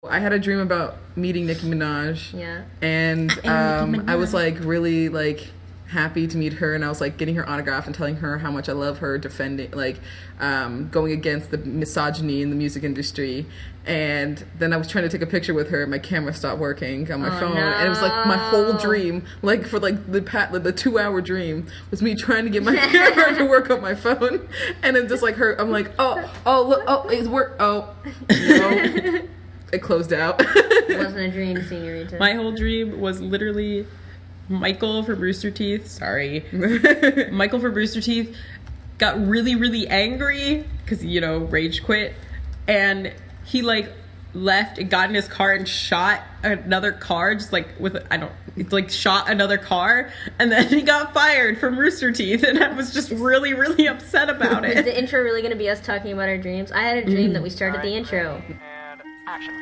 I had a dream about meeting Nicki Minaj. Yeah. And I was like really like happy to meet her, and I was like getting her autograph and telling her how much I love her, defending like going against the misogyny in the music industry. And then I was trying to take a picture with her, and my camera stopped working on my phone, and it was like my whole dream, like for like the 2-hour dream, was me trying to get my camera to work on my phone, and then just like her, I'm like, look, it's work, no. It closed out. It wasn't a dream, señorita. My whole dream was literally Michael from Rooster Teeth. Sorry. Michael from Rooster Teeth got really, really angry because, rage quit. And he, left and got in his car and shot another car, shot another car. And then he got fired from Rooster Teeth. And I was just really, really upset about it. Is the intro really going to be us talking about our dreams? I had a dream that we started the intro. Action.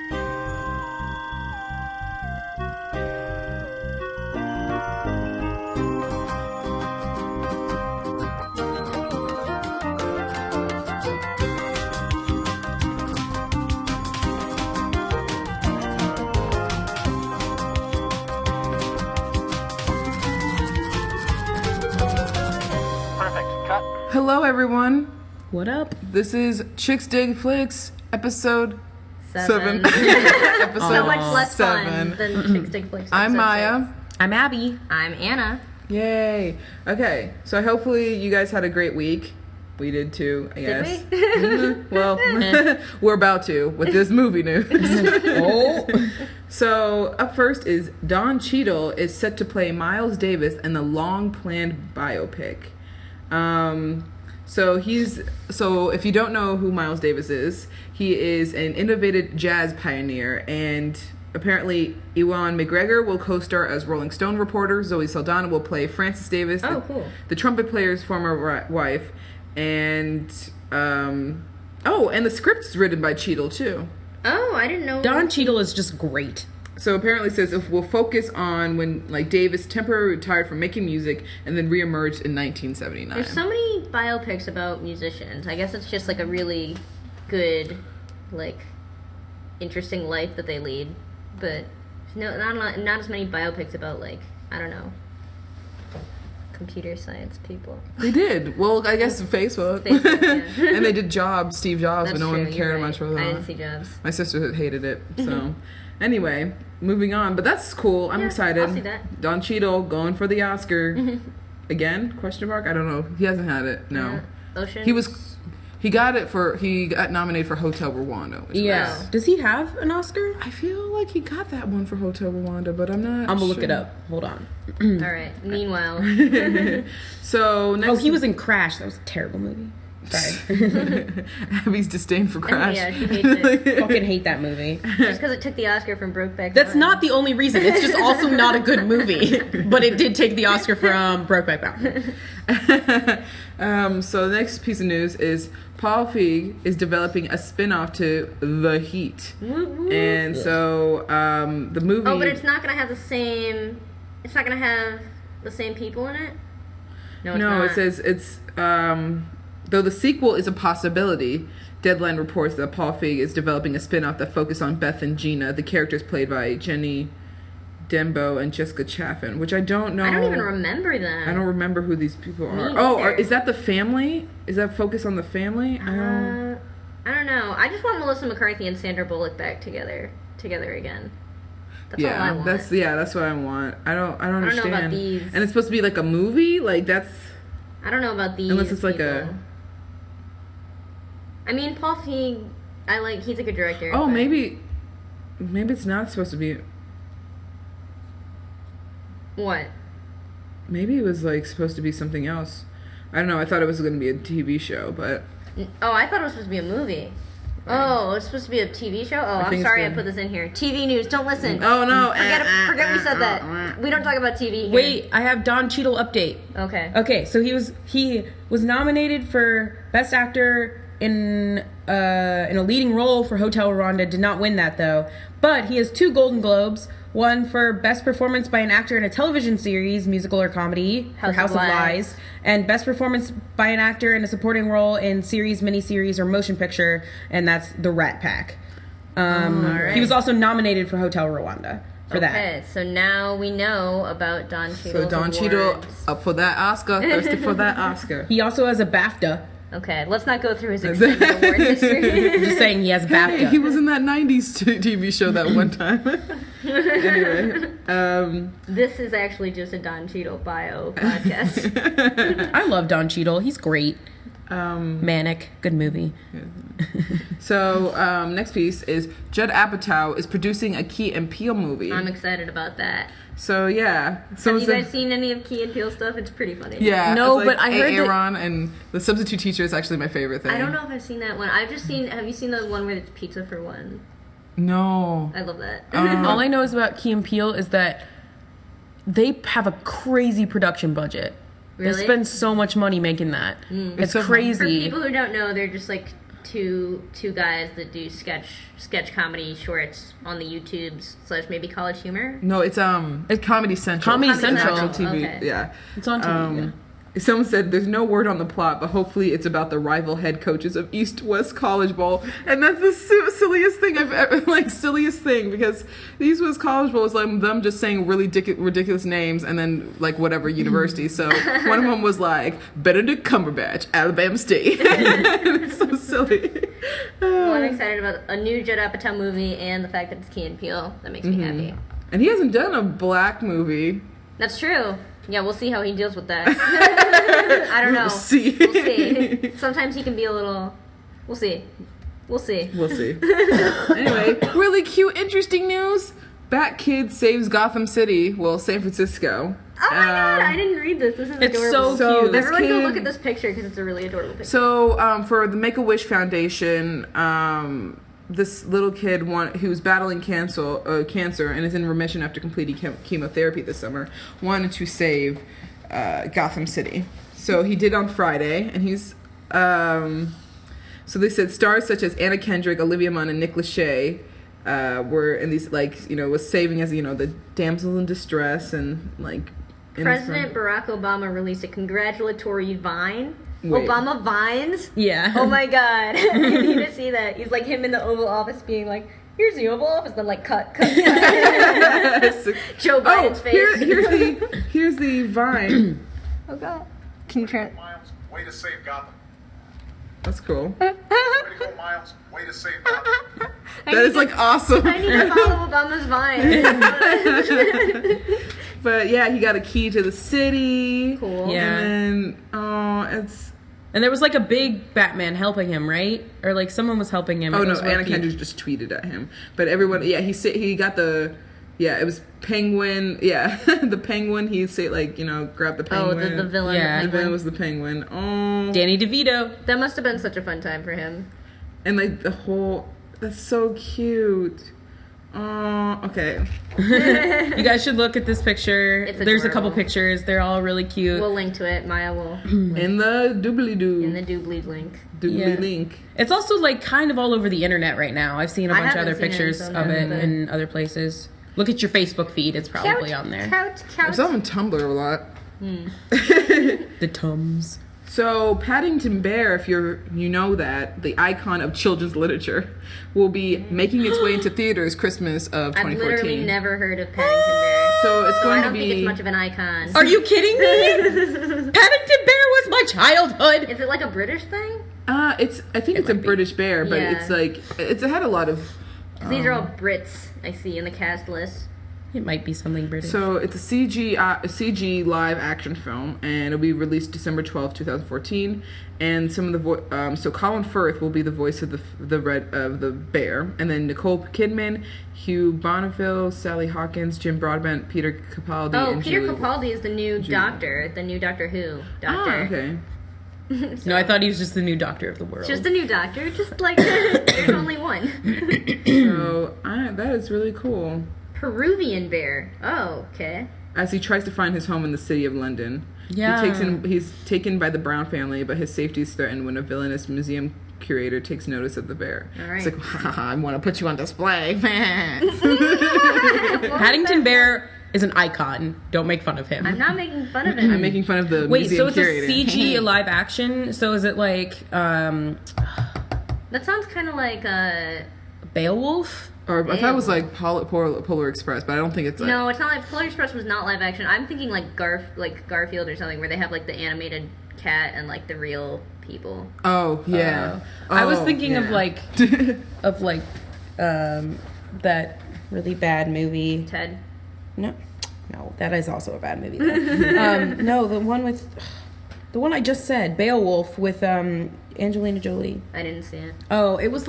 Perfect. Cut. Hello, everyone. What up? This is Chicks Dig Flicks, episode 7. Episode so much less 7. fun than Chicks Dig Flicks. I'm Maya. I'm Abby. I'm Anna. Yay. Okay, so hopefully you guys had a great week. We did too, I guess. Did we? Well, we're about to with this movie news. Oh. So up first is Don Cheadle is set to play Miles Davis in the long-planned biopic. So if you don't know who Miles Davis is, he is an innovative jazz pioneer, and apparently Ewan McGregor will co-star as Rolling Stone reporter. Zoe Saldana will play Frances Davis, cool. the trumpet player's former wife, and and the script's written by Cheadle too. Oh, I didn't know. Don Cheadle is just great. So apparently it says if we'll focus on when Davis temporarily retired from making music and then reemerged in 1979. There's so many biopics about musicians. I guess it's just a really good, interesting life that they lead. But not as many biopics about I don't know, computer science people. They did. Well, I guess Facebook. Yeah. And they did Jobs, Steve Jobs, That's but no true, one cared you're much for right. that. I didn't see Jobs. My sister hated it. So anyway, moving on. But that's cool. I'm excited. I'll see that. Don Cheadle going for the Oscar. Again? Question mark? I don't know. He hasn't had it. No. Ocean. He got nominated for Hotel Rwanda. Yeah. Does he have an Oscar? I feel like he got that one for Hotel Rwanda, but I'm not I'm gonna sure. look it up. Hold on. All right. Meanwhile. So next. he was in Crash. That was a terrible movie. Sorry. Abby's disdain for Crash. Yeah, she hates it. Fucking hate that movie. Just because it took the Oscar from Brokeback That's Mountain. not the only reason. It's just also not a good movie. But it did take the Oscar from Brokeback Mountain. So the next piece of news is Paul Feig is developing a spin-off to The Heat. And so the movie... Oh, but it's not going to have the same... It's not going to have the same people in it? No, it's not. It says it's... though the sequel is a possibility, Deadline reports that Paul Feig is developing a spin-off that focuses on Beth and Gina, the characters played by Jenny Dembo and Jessica Chaffin, which I don't know. I don't even remember them. I don't remember who these people are. Me Oh, neither. is that the family? Is that focused on the family? I don't know. I just want Melissa McCarthy and Sandra Bullock back together again. That's all I want. That's what I want. I don't understand. know about these. And it's supposed to be like a movie? That's... I don't know about these Unless it's like people. I mean, Paul Feig, he's a good director. Oh, but... maybe it's not supposed to be... What? Maybe it was supposed to be something else. I don't know. I thought it was going to be a TV show, but... Oh, I thought it was supposed to be a movie. Oh, it's supposed to be a TV show? Oh, I'm sorry I put this in here. TV news, don't listen. Oh, no. Forget we said that. We don't talk about TV here. Wait, I have Don Cheadle update. Okay, so he was nominated for Best Actor in a leading role for Hotel Rwanda. Did not win that, though. But he has 2 Golden Globes. One for Best Performance by an Actor in a Television Series, Musical or Comedy, for House of Lies. And Best Performance by an Actor in a Supporting Role in Series, Miniseries, or Motion Picture, and that's The Rat Pack. Alright. He was also nominated for Hotel Rwanda for that. Okay, so now we know about Don Cheadle's So Don Cheadle up for that Oscar, thirsty for that Oscar. He also has a BAFTA. Okay, let's not go through his extended award history. I'm just saying he has BAFTA. He was in that 90s TV show that one time. Anyway. This is actually just a Don Cheadle bio podcast. I love Don Cheadle. He's great. Manic. Good movie. So, next piece is Judd Apatow is producing a Key and Peele movie. I'm excited about that. So, yeah. So Have you guys seen any of Key and Peele stuff? It's pretty funny. Yeah. No, it's but I heard that- Aaron and the substitute teacher is actually my favorite thing. I don't know if I've seen that one. I've just seen. Have you seen the one where it's pizza for one? No. I love that. All I know is about Key and Peele is that they have a crazy production budget. Really? They spend so much money making that. It's so- For crazy. people who don't know, they're just like two guys that do sketch comedy shorts on the YouTubes / maybe College Humor. No, it's Comedy Central. Comedy It's Central. actual TV. Okay. Yeah. It's on TV. Someone said there's no word on the plot, but hopefully it's about the rival head coaches of East West College Bowl, and that's the silliest thing I've ever silliest thing, because the East West College Bowl is like them just saying really ridiculous names and then like whatever university. So one of them was like Benedict Cumberbatch, Alabama State. It's so silly. Well, I'm excited about a new Judd Apatow movie and the fact that it's Key and Peele. That makes me happy. And he hasn't done a black movie. That's true. Yeah, we'll see how he deals with that. I don't know. We'll see. We'll see. Sometimes he can be a little. We'll see. We'll see. We'll see. Anyway, really cute, interesting news. Batkid saves Gotham City, well, San Francisco. Oh my god, I didn't read this. This is It's adorable. so cute. this Everyone go kid- look at this picture because it's a really adorable picture. So, for the Make-A-Wish Foundation, this little kid who's battling cancer and is in remission after completing chemotherapy this summer wanted to save Gotham City. So he did on Friday, and he's so they said stars such as Anna Kendrick, Olivia Munn, and Nick Lachey were in these, like, was saving as the damsel in distress, and like President Barack Obama released a congratulatory vine. Wait. Obama vines? Yeah. Oh my god. You need to see that. He's like him in the Oval Office being like, here's the Oval Office, then like cut. Joe Biden's face. Here's the vine. Oh god. Can you turn? Miles, way to save Gotham. That's cool. Way to go, Miles. Way to save Gotham. That is like awesome. I need to follow Obama's vine. But yeah, he got a key to the city. Cool. Yeah. And then, And there was like a big Batman helping him, right? Or like someone was helping him. oh It no, was Anna Ricky. Kendrick just tweeted at him. But everyone, yeah, he got the, yeah, it was Penguin. Yeah, the Penguin. He said grab the Oh, Penguin. the villain. Yeah. The The villain was the Penguin. Oh, Danny DeVito. That must have been such a fun time for him. and like the whole, that's so cute. Oh, okay. You guys should look at this picture. It's There's a couple adorable. pictures. They're all really cute. We'll link to it. Maya will In the doobly doo. in the doobly link. doobly Yeah. link. It's also like kind of all over the internet right now. I've seen a I bunch of haven't other seen it, pictures so of no, it but- in other places. Look at your Facebook feed. It's probably on there. I saw him on Tumblr a lot. The Tums. So Paddington Bear, if you know that, the icon of children's literature, will be making its way into theaters Christmas of I've 2014. literally never heard of Paddington Bear. So it's So I going to don't think be. it's much of an icon. Are you kidding me? Paddington Bear was my childhood. Is it like a British thing? I think it's a might be. British bear, but Yeah. it's like it had a lot of. 'Cause these are all Brits I see in the cast list. It might be something British. So it's a CG live action film, and it'll be released December 12th, 2014. And some of the so Colin Firth will be the voice of the bear, and then Nicole Kidman, Hugh Bonneville, Sally Hawkins, Jim Broadbent, Peter Capaldi, Oh, and Peter Julie. Capaldi is the new Doctor, the new Doctor Who Doctor. Ah, okay. No, I thought he was just the new Doctor of the world. Just a new Doctor, just like there's only one. So that is really cool. Peruvian bear. Oh, okay. As he tries to find his home in the city of London. Yeah. He's taken by the Brown family, but his safety is threatened when a villainous museum curator takes notice of the bear. All right. It's like, ha, ha, ha, I want to put you on display. Paddington Bear is an icon. Don't make fun of him. I'm not making fun of him. I'm making fun of the Wait, museum so it's curator. a CG live action? So is it like That sounds kind of like Beowulf. Or I thought it was like Polar Express, but I don't think it's like... No, it's not like Polar Express was not live action. I'm thinking like Garfield or something, where they have like the animated cat and like the real people. Oh yeah. I was thinking yeah. of like that really bad movie. Ted. No, that is also a bad movie. No, the one I just said, Beowulf with Angelina Jolie. I didn't see it. Oh, it was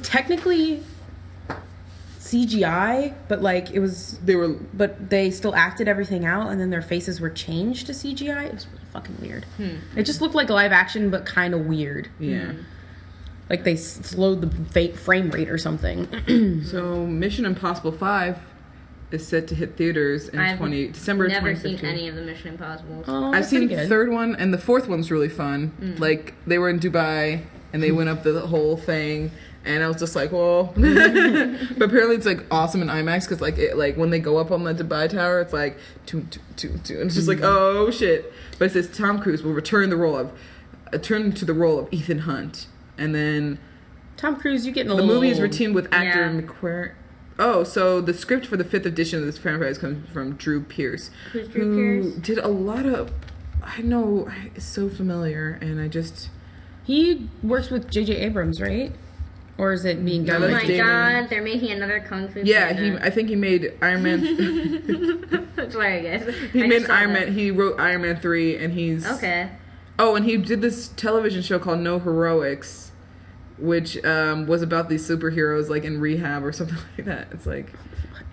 technically CGI, but like but they still acted everything out, and then their faces were changed to CGI. It was really fucking weird. It just looked like live action, but kind of weird. Yeah. Like they slowed the frame rate or something. So Mission Impossible 5 is set to hit theaters in December 2015. Never seen any of the Mission Impossibles. Oh, I've seen the third one, and the fourth one's really fun. Like, they were in Dubai, and they went up the whole thing, and I was just like, whoa. But apparently it's, like, awesome in IMAX, because, like, when they go up on the Dubai Tower, it's like, and it's just like, oh, shit. But it says Tom Cruise will return to the role of Ethan Hunt. And then... Tom Cruise, you getting a the little... movie is routine with actor Yeah. McQuarrie. Oh, so the script for the 5th edition of this franchise comes from Drew Pearce. Who's Drew Pearce? Did a lot of... I know, it's so familiar, and I just... He works with J.J. Abrams, right? Or is it being done Oh like my by... Damon. god, they're making another Kung Fu Yeah, Panda. I think he made Iron Man... Sorry, guys. He I made just saw Iron that. Man... He wrote Iron Man 3, and he's... Okay. Oh, and he did this television show called No Heroics, which was about these superheroes, like, in rehab or something like that. It's like...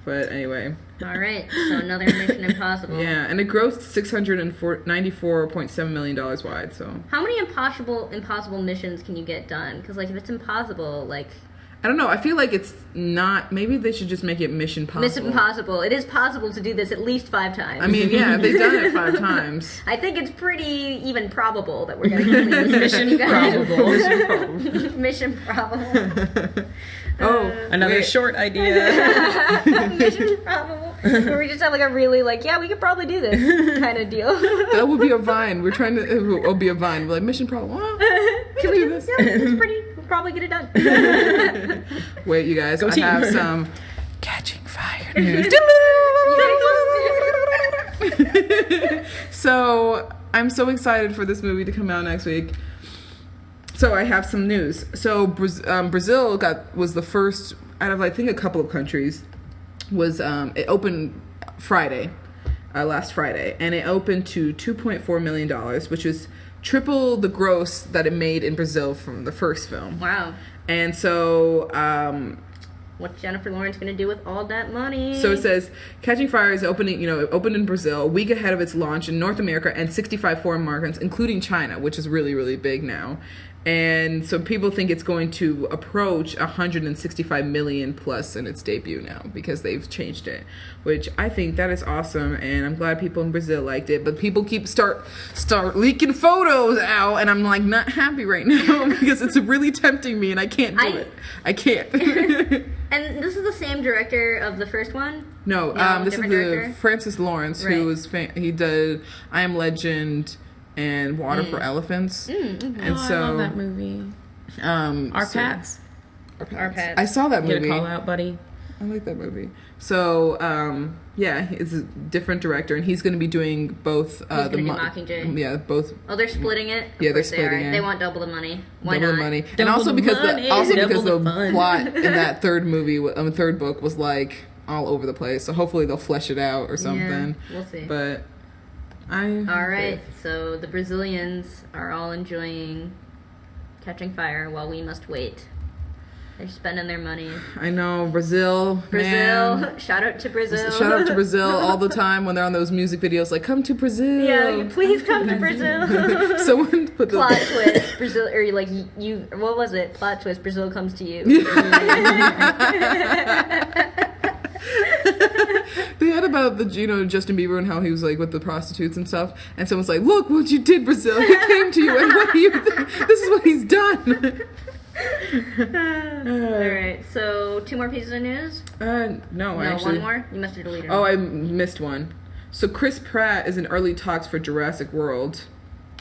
But anyway. All right, so another Mission Impossible. Yeah, and it grossed $694.7 million wide, so... How many impossible missions can you get done? Because, like, if it's impossible, like... I don't know, I feel like it's not... Maybe they should just make it Mission Possible. Mission Impossible. It is possible to do this at least 5 times. I mean, yeah, they've done it 5 times. I think it's pretty even probable that we're going to complete this mission. Probable. Mission probable. Oh, Another wait. short idea. Mission probable. Where we just have like a really like, yeah, we could probably do this kind of deal. That would be a Vine. We're trying to... It'll be a Vine. We're like, Mission Problem. Well, Can we do this? Yeah, it's pretty. We'll probably get it done. wait, you guys. Go I team. have some Catching Fire news. So, I'm so excited for this movie to come out next week. So I have some news. So Brazil was the first out of I think a couple of countries. It opened Friday, last Friday, and it opened to $2.4 million, which is triple the gross that it made in Brazil from the first film. Wow. And so What's Jennifer Lawrence going to do with all that money? So it says, Catching Fire is opening, it opened in Brazil a week ahead of its launch in North America and 65 foreign markets, including China, which is really, really big now. And so people think it's going to approach 165 million plus in its debut now because they've changed it, which I think that is awesome. And I'm glad people in Brazil liked it, but people keep start leaking photos out, and I'm like not happy right now because it's really tempting me and I can't do it. I can't. And this is the same director of the first one? No, this is director? Francis Lawrence, Right. who was he did I Am Legend and Water for Elephants. And I so love that movie. Our Pats. Our Pats. I saw that Get movie. a call out, buddy. I like that movie. So, yeah, it's a different director, and he's going to be doing both. He's gonna do Mockingjay. Yeah, both. Oh, they're splitting it? Yeah, they're Of course splitting they are. it. They want double the money. Why Double not? the money, and Double also the because money, the double the fun. plot in that third movie, third book was like all over the place. So hopefully they'll flesh it out or something. Yeah, we'll see. But All right, so the Brazilians are all enjoying Catching Fire while we must wait. They're spending their money. I know Brazil. Man. Shout out to Brazil. Shout out to Brazil all the time when they're on those music videos, like "Come to Brazil." Yeah, please come to Brazil. Someone put the Plot twist, Brazil, or like you. What was it? Plot twist, Brazil comes to you. They had about the Justin Bieber and how he was like with the prostitutes and stuff, and someone's like, "Look what you did, Brazil! He came to you, and what do you think? This is what he's done." All right, so 2 more pieces of news. No, No, actually, 1 more. You must have deleted. Oh, one. I missed one. So Chris Pratt is in early talks for Jurassic World.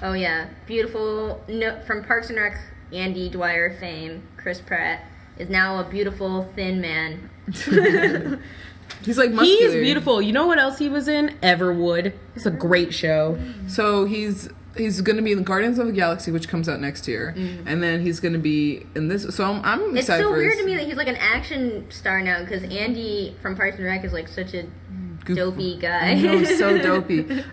Oh yeah, beautiful. No, from Parks and Rec, Andy Dwyer fame, Chris Pratt is now a beautiful, thin man. He's like muscular. He is beautiful. You know what else he was in? Everwood. It's a great show. So he's going to be in the Guardians of the Galaxy, which comes out next year, and then he's going to be in this. So I'm excited. It's so for weird to me that he's like an action star now because Andy from Parks and Rec is like such a dopey guy. I know, so dopey.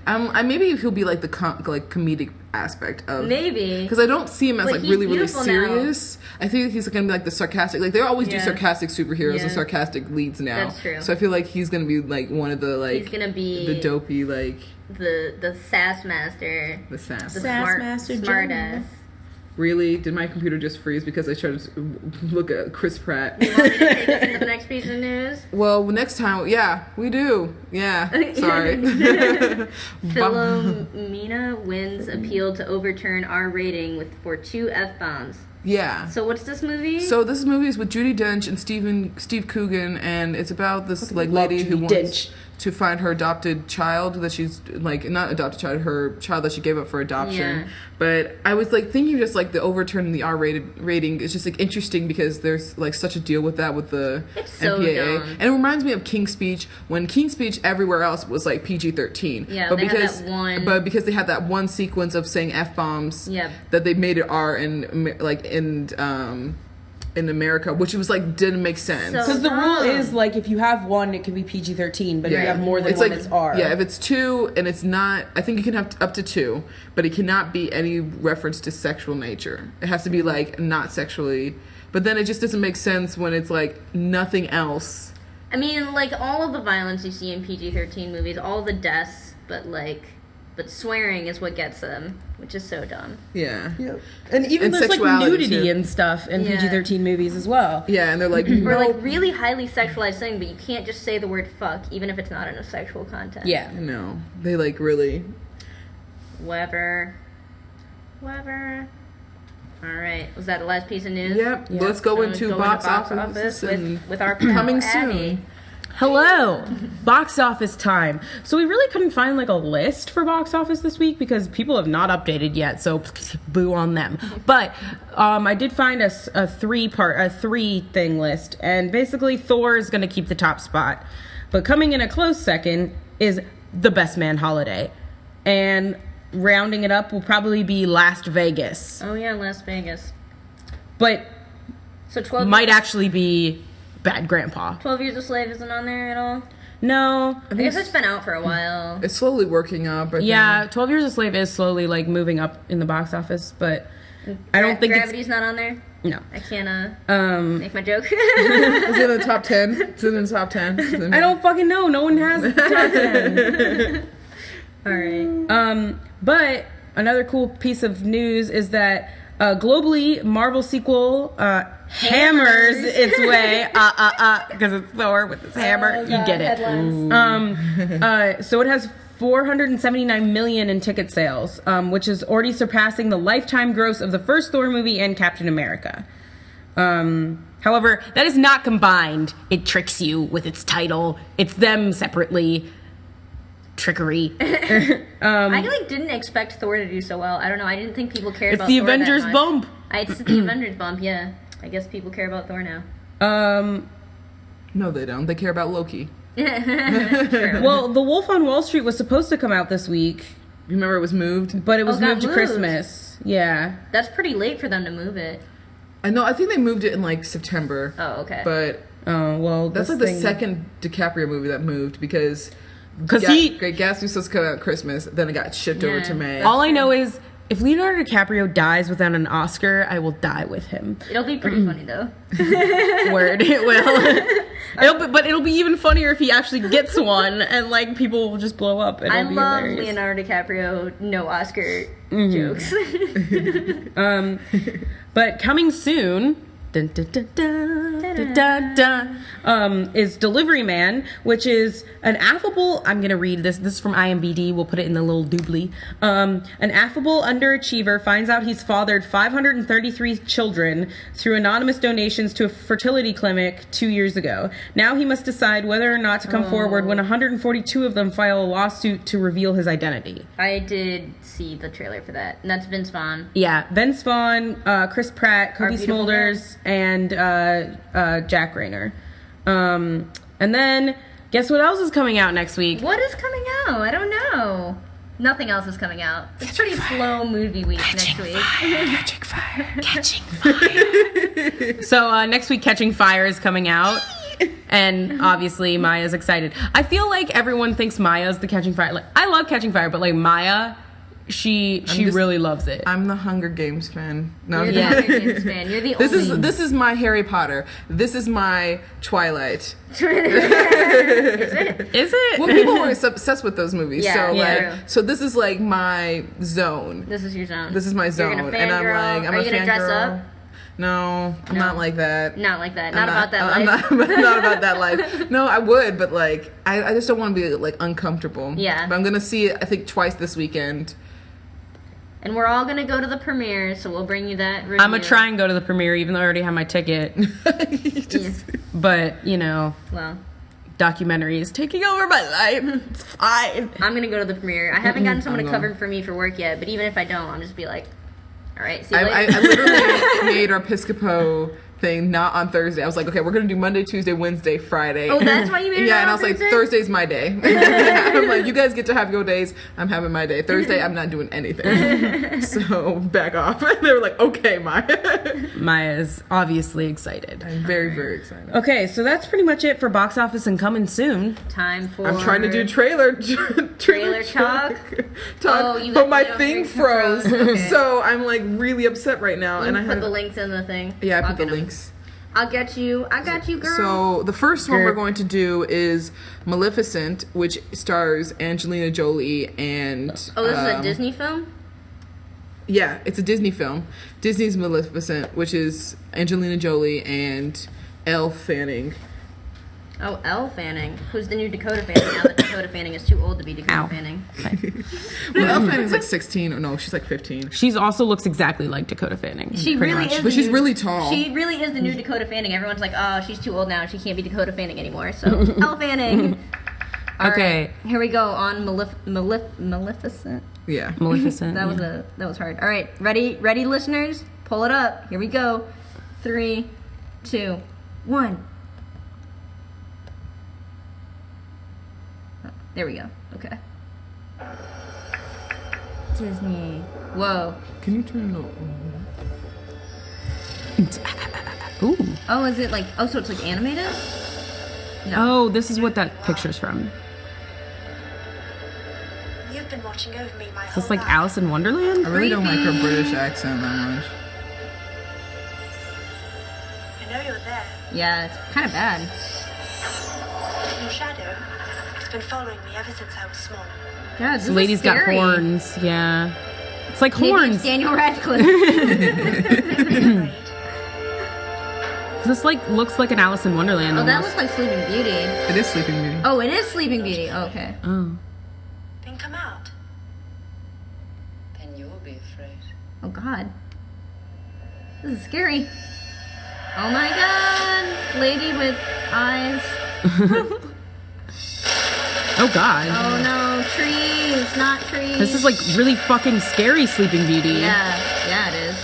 Maybe he'll be like the comedic aspect of maybe because I don't see him as like really beautiful serious. Now. I think he's gonna be like the sarcastic. Like they always do sarcastic superheroes and sarcastic leads now. That's true. So I feel like he's gonna be like one of the like he's gonna be the dopey like the sass master, the sass master, smart ass. Really? Did my computer just freeze because I tried to look at Chris Pratt? You want me to take us into the next piece of news? Well, next time, yeah, we do. Yeah, sorry. Philomena wins appeal to overturn R rating for 2 F-bombs. Yeah. So what's this movie? So this movie is with Judi Dench and Steve Coogan, and it's about this like lady who wants to find her adopted child that she's like not adopted child, her child that she gave up for adoption. Yeah. But I was like thinking just like the overturn the rating is just like interesting because there's like such a deal with that with the MPAA, dumb. and it reminds me of King's Speech when King's Speech everywhere else was like PG-13. Yeah, but they because had that one. but because they had that one sequence of saying F-bombs, that they made it R and like in America, which was like didn't make sense. Because the rule is like if you have one, it can be PG-13, but if you have more than one, like, it's R. Yeah, if it's 2 and it's not, I think you can have up to 2, but it cannot be any reference to sexual nature. It has to be like not sexually. But then it just doesn't make sense when it's like nothing else. I mean, like all of the violence you see in PG-13 movies, all the deaths, but swearing is what gets them, which is so dumb. Yeah. And even there's like nudity too. And stuff in PG-13 movies as well. Yeah, and they're like or like really highly sexualized thing, but you can't just say the word fuck, even if it's not in a sexual content. Yeah. No. They like really Whatever. Alright, was that the last piece of news? Yep. Let's go into box office with our pal coming Abby. soon. Hello, box office time. So we really couldn't find like a list for box office this week because people have not updated yet, so boo on them. But I did find a 3-thing list, and basically Thor is going to keep the top spot. But coming in a close second is The Best Man Holiday, and rounding it up will probably be Last Vegas. Oh yeah, Las Vegas. But so 12 might actually be Bad Grandpa. 12 Years a Slave isn't on there at all? No. I guess it's been out for a while. It's slowly working up. I think. 12 Years a Slave is slowly like moving up in the box office, but I don't think Gravity's not on there? No. I can't make my joke. Is it in the top 10? Is it in the top 10? I don't fucking know. No one has the top 10. All right. But another cool piece of news is that globally, Marvel sequel hammers its way because it's Thor with his hammer. You get it. So it has 479 million in ticket sales, which is already surpassing the lifetime gross of the first Thor movie and Captain America. However, that is not combined. It tricks you with its title. It's them separately. Trickery. I didn't expect Thor to do so well. I don't know. I didn't think people cared about Thor. It's the Avengers bump. It's the Avengers bump, yeah. I guess people care about Thor now. No, they don't. They care about Loki. True. Well, The Wolf on Wall Street was supposed to come out this week. Remember it was moved? But it was moved to moved. Christmas. Yeah. That's pretty late for them to move it. I know. I think they moved it in like September. Oh, okay. But that's like the second DiCaprio movie that moved because Great Gatsby was supposed to come out at Christmas, then it got shipped over to May. All I know is if Leonardo DiCaprio dies without an Oscar, I will die with him. It'll be pretty funny though. Word, it will. But it'll be even funnier if he actually gets one and like people will just blow up. I love Leonardo DiCaprio no Oscar jokes. But coming soon. Dun, dun, dun, dun, dun, dun, dun, is Delivery Man, which is an affable, I'm going to read this is from IMDb, we'll put it in the little doobly. An affable underachiever finds out he's fathered 533 children through anonymous donations to a fertility clinic 2 years ago. Now he must decide whether or not to come forward when 142 of them file a lawsuit to reveal his identity. I did see the trailer for that, and that's Vince Vaughn. Yeah, Vince Vaughn, Chris Pratt, Cody Smulders. and Jack Rayner. And then, guess what else is coming out next week? What is coming out? I don't know. Nothing else is coming out. It's pretty slow movie week next week. Catching Fire. So next week, Catching Fire is coming out. And obviously, Maya's excited. I feel like everyone thinks Maya's the Catching Fire. Like, I love Catching Fire, but like Maya, she really loves it. I'm the Hunger Games fan. No, You're the Hunger Games fan. You're the only. This is my Harry Potter. This is my Twilight. Is it? Well, people were obsessed with those movies. Yeah, so yeah. so this is like my zone. This is your zone. This is my zone. You're gonna And I'm like, I'm Are a you gonna dress fangirl. up? No, I'm not like that. Not like that. Not about that I'm life. not about that life. No, I would, but like, I just don't want to be like uncomfortable. Yeah. But I'm gonna see it, I think, twice this weekend. And we're all gonna go to the premiere, so we'll bring you that review. I'm gonna try and go to the premiere, even though I already have my ticket. But, you know, Well, documentary is taking over my life. It's fine. I'm gonna go to the premiere. I haven't gotten someone to cover for me for work yet, but even if I don't, I'm just be like, all right, see you later. I literally made our Episcopo thing not on Thursday. I was like, okay, we're gonna do Monday, Tuesday, Wednesday, Friday. Oh, that's why you made it Yeah, on and I was Thursday? like, Thursday's my day. I'm like, you guys get to have your days. I'm having my day. Thursday, I'm not doing anything. So back off. They were like, okay, Maya. Maya's obviously excited. I'm very, very excited. Okay, so that's pretty much it for box office and coming soon. Time for. I'm trying to do trailer talk. Oh, you but got my the thing thing froze. Okay. So I'm like really upset right now. You and I put have the links in the thing. Yeah, I I'll put the get 'em. links. I'll get you. I got you, girl. So the first one we're going to do is Maleficent, which stars Angelina Jolie and. Oh, this is a Disney film? Yeah, it's a Disney film. Disney's Maleficent, which is Angelina Jolie and Elle Fanning. Oh, Elle Fanning. Who's the new Dakota Fanning now that Dakota Fanning is too old to be Dakota Ow. Fanning. Well, Elle Fanning's like 16. Or no, she's like 15. She's also looks exactly like Dakota Fanning. She pretty really much. is. But she's really tall. She really is the new Dakota Fanning. Everyone's like, oh, she's too old now. She can't be Dakota Fanning anymore. So, Elle Fanning. All Okay. right, here we go on Maleficent. Yeah. Maleficent. That was hard. All right, ready, listeners? Pull it up. Here we go. 3, 2, 1. Oh, there we go. Okay. Disney. Whoa. Can you turn it on? Ooh. Oh, is it like? Oh, so it's like animated? No. Oh, this is what that picture's from. You've been watching over me my Is whole this like life. Alice in Wonderland? I really don't like her British accent that much. I know you're there. Yeah, it's kind of bad. Your shadow has been following me ever since I was small. Yeah, this The lady's is got scary. horns. Yeah. It's like Maybe horns. it's Daniel Radcliffe. Afraid. This like looks like an Alice in Wonderland Oh, that almost. looks like Sleeping Beauty. It is Sleeping Beauty. Oh, it is Sleeping Beauty. Oh, okay. Oh. Then come out. Then you'll be afraid. Oh God. This is scary. Oh my God. Lady with eyes. Oh God. Oh no, trees, not trees. This is like really fucking scary Sleeping Beauty. Yeah, it is.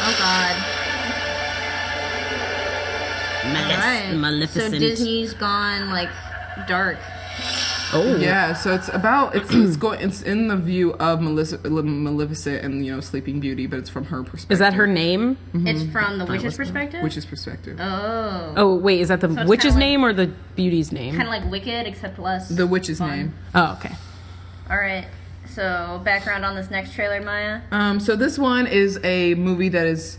Oh God. All right. Maleficent. So Disney's gone like dark. Oh. Yeah, so it's in the view of Maleficent and Sleeping Beauty, but it's from her perspective. Is that her name? It's from the witch's perspective. Witch's perspective. Oh. Oh wait, is that the it's witch's kinda like- name or the beauty's name? Kind of like Wicked, except less. The witch's fun. name. Oh, okay. All right. So background on this next trailer, Maya. So this one is a movie that is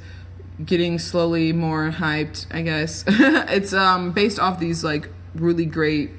getting slowly more hyped, I guess. It's based off these like really great,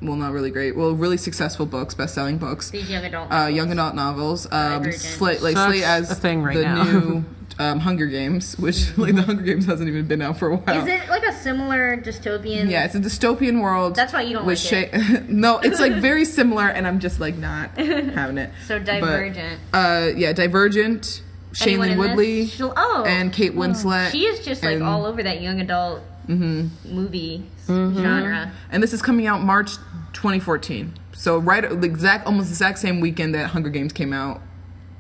well not really great, well really successful books, best-selling books. These young adult. Young adult novels. Divergent. Slate Such as a thing right the now. new Hunger Games, which like the Hunger Games hasn't even been out for a while. Is it like a similar dystopian? Yeah, it's a dystopian world. That's why you don't with like it. No, it's like very similar, and I'm just like not having it. So Divergent. But, yeah, Divergent. Anyone Shailene in Woodley this? Oh. and Kate Winslet. She is just like and- all over that young adult movie genre. And this is coming out March 2014. So almost the exact same weekend that Hunger Games came out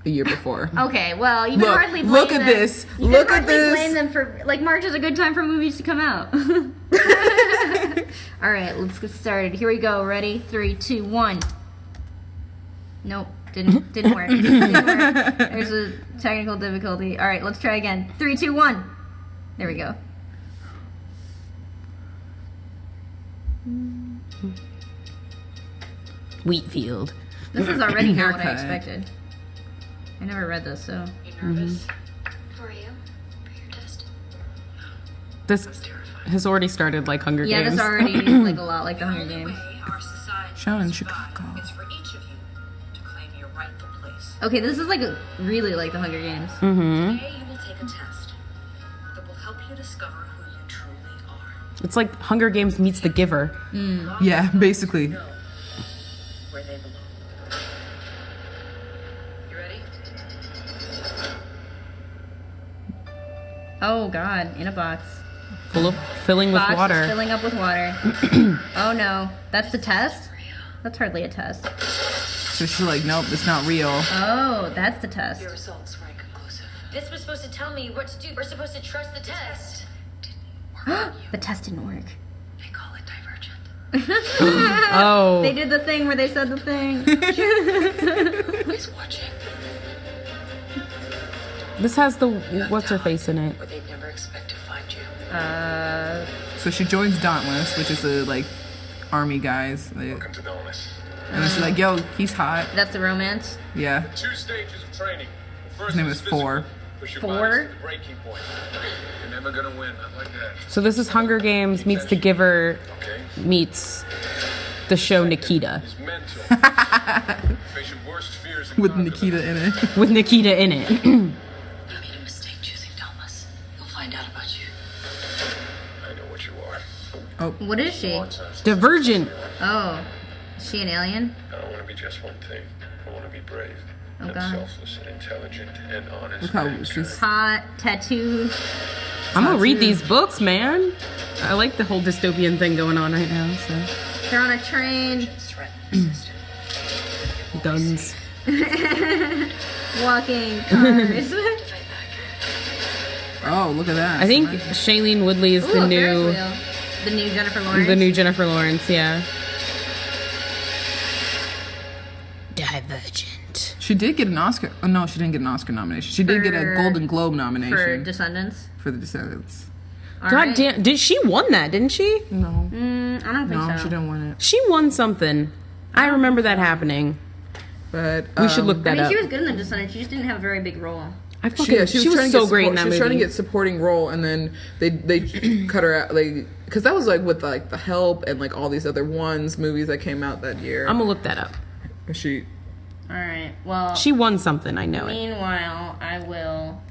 a year before. Okay, well, you can hardly blame Look at them. this. You Look can at hardly this. blame them for, like, March is a good time for movies to come out. All right, let's get started. Here we go. Ready? 3, 2, 1. Nope, didn't work. Didn't work. There's a technical difficulty. All right, let's try again. 3, 2, 1. There we go. Wheatfield. This is already not what I Haircut. expected. I never read this, so. You nervous? For you? For your test? This has already started like Hunger Yeah, Games. this already is like a lot like the Hunger Games. Our society Shown in will survive. Chicago. It's for each of you to claim your rightful place. Okay, this is like really like the Hunger Games. Mm-hmm. Today you will take a test that will help you discover who you truly are. It's like Hunger Games meets The Giver. Yeah, basically. Know where they belong. You ready? Oh God, in a box. Filling with Box is water. filling up with water. Oh no, that's the test? That's hardly a test. So she's like, nope, it's not real. Oh, that's the test. Your results were inconclusive. This was supposed to tell me what to do. We're supposed to trust the test. The test didn't work. They call it divergent. Oh. They did the thing where they said the thing. Who's watching? This has the what's her face in it. Where they'd never expect to find you. So she joins Dauntless, which is the like army guys. Like, Welcome to Dauntless. and then she's like, yo, he's hot. That's the romance. Yeah. 2 stages of training. The first His name is physical. Four. Push your 4? bodies to the breaking point. You're never gonna win, not like that. So this is Hunger Games meets The Giver Okay? meets the show Nikita It's mental. Face your worst fears and With confidence. Nikita in it. with Nikita in it. You made a mistake choosing Dauntless. You'll find out about you. I know what you are. What is she? Divergent. Oh, is she an alien? I don't want to be just one thing. I want to be brave. Oh, and God. selfless and intelligent and honest. Look how and she's Hot, tattooed. I'm gonna read these books, man. I like the whole dystopian thing going on right now. So They're on a train. Threat persisted. guns. Walking cars. oh, look at that. I think Shailene Woodley is Ooh, the a Ferris new wheel. The new Jennifer Lawrence. Jennifer Lawrence. Yeah. Divergent. she did get an Oscar. Oh no, she didn't get an Oscar nomination. She did get a For- Golden Globe For nomination Descendants. for The Descendants. All God right. damn! Did she won that? Didn't she? No, I don't think no, so. she didn't win it. She won something. I remember that happening. But We should look I that mean, up. she was good in The Descendants. She just didn't have a very big role. I fucking, she was trying to so get great in that She was movie. trying to get supporting role, and then they cut her out, like, because that was like with like The Help and like all these other movies that came out that year. I'm gonna look that up. She All right. Well, She won something. I know it. meanwhile, I will.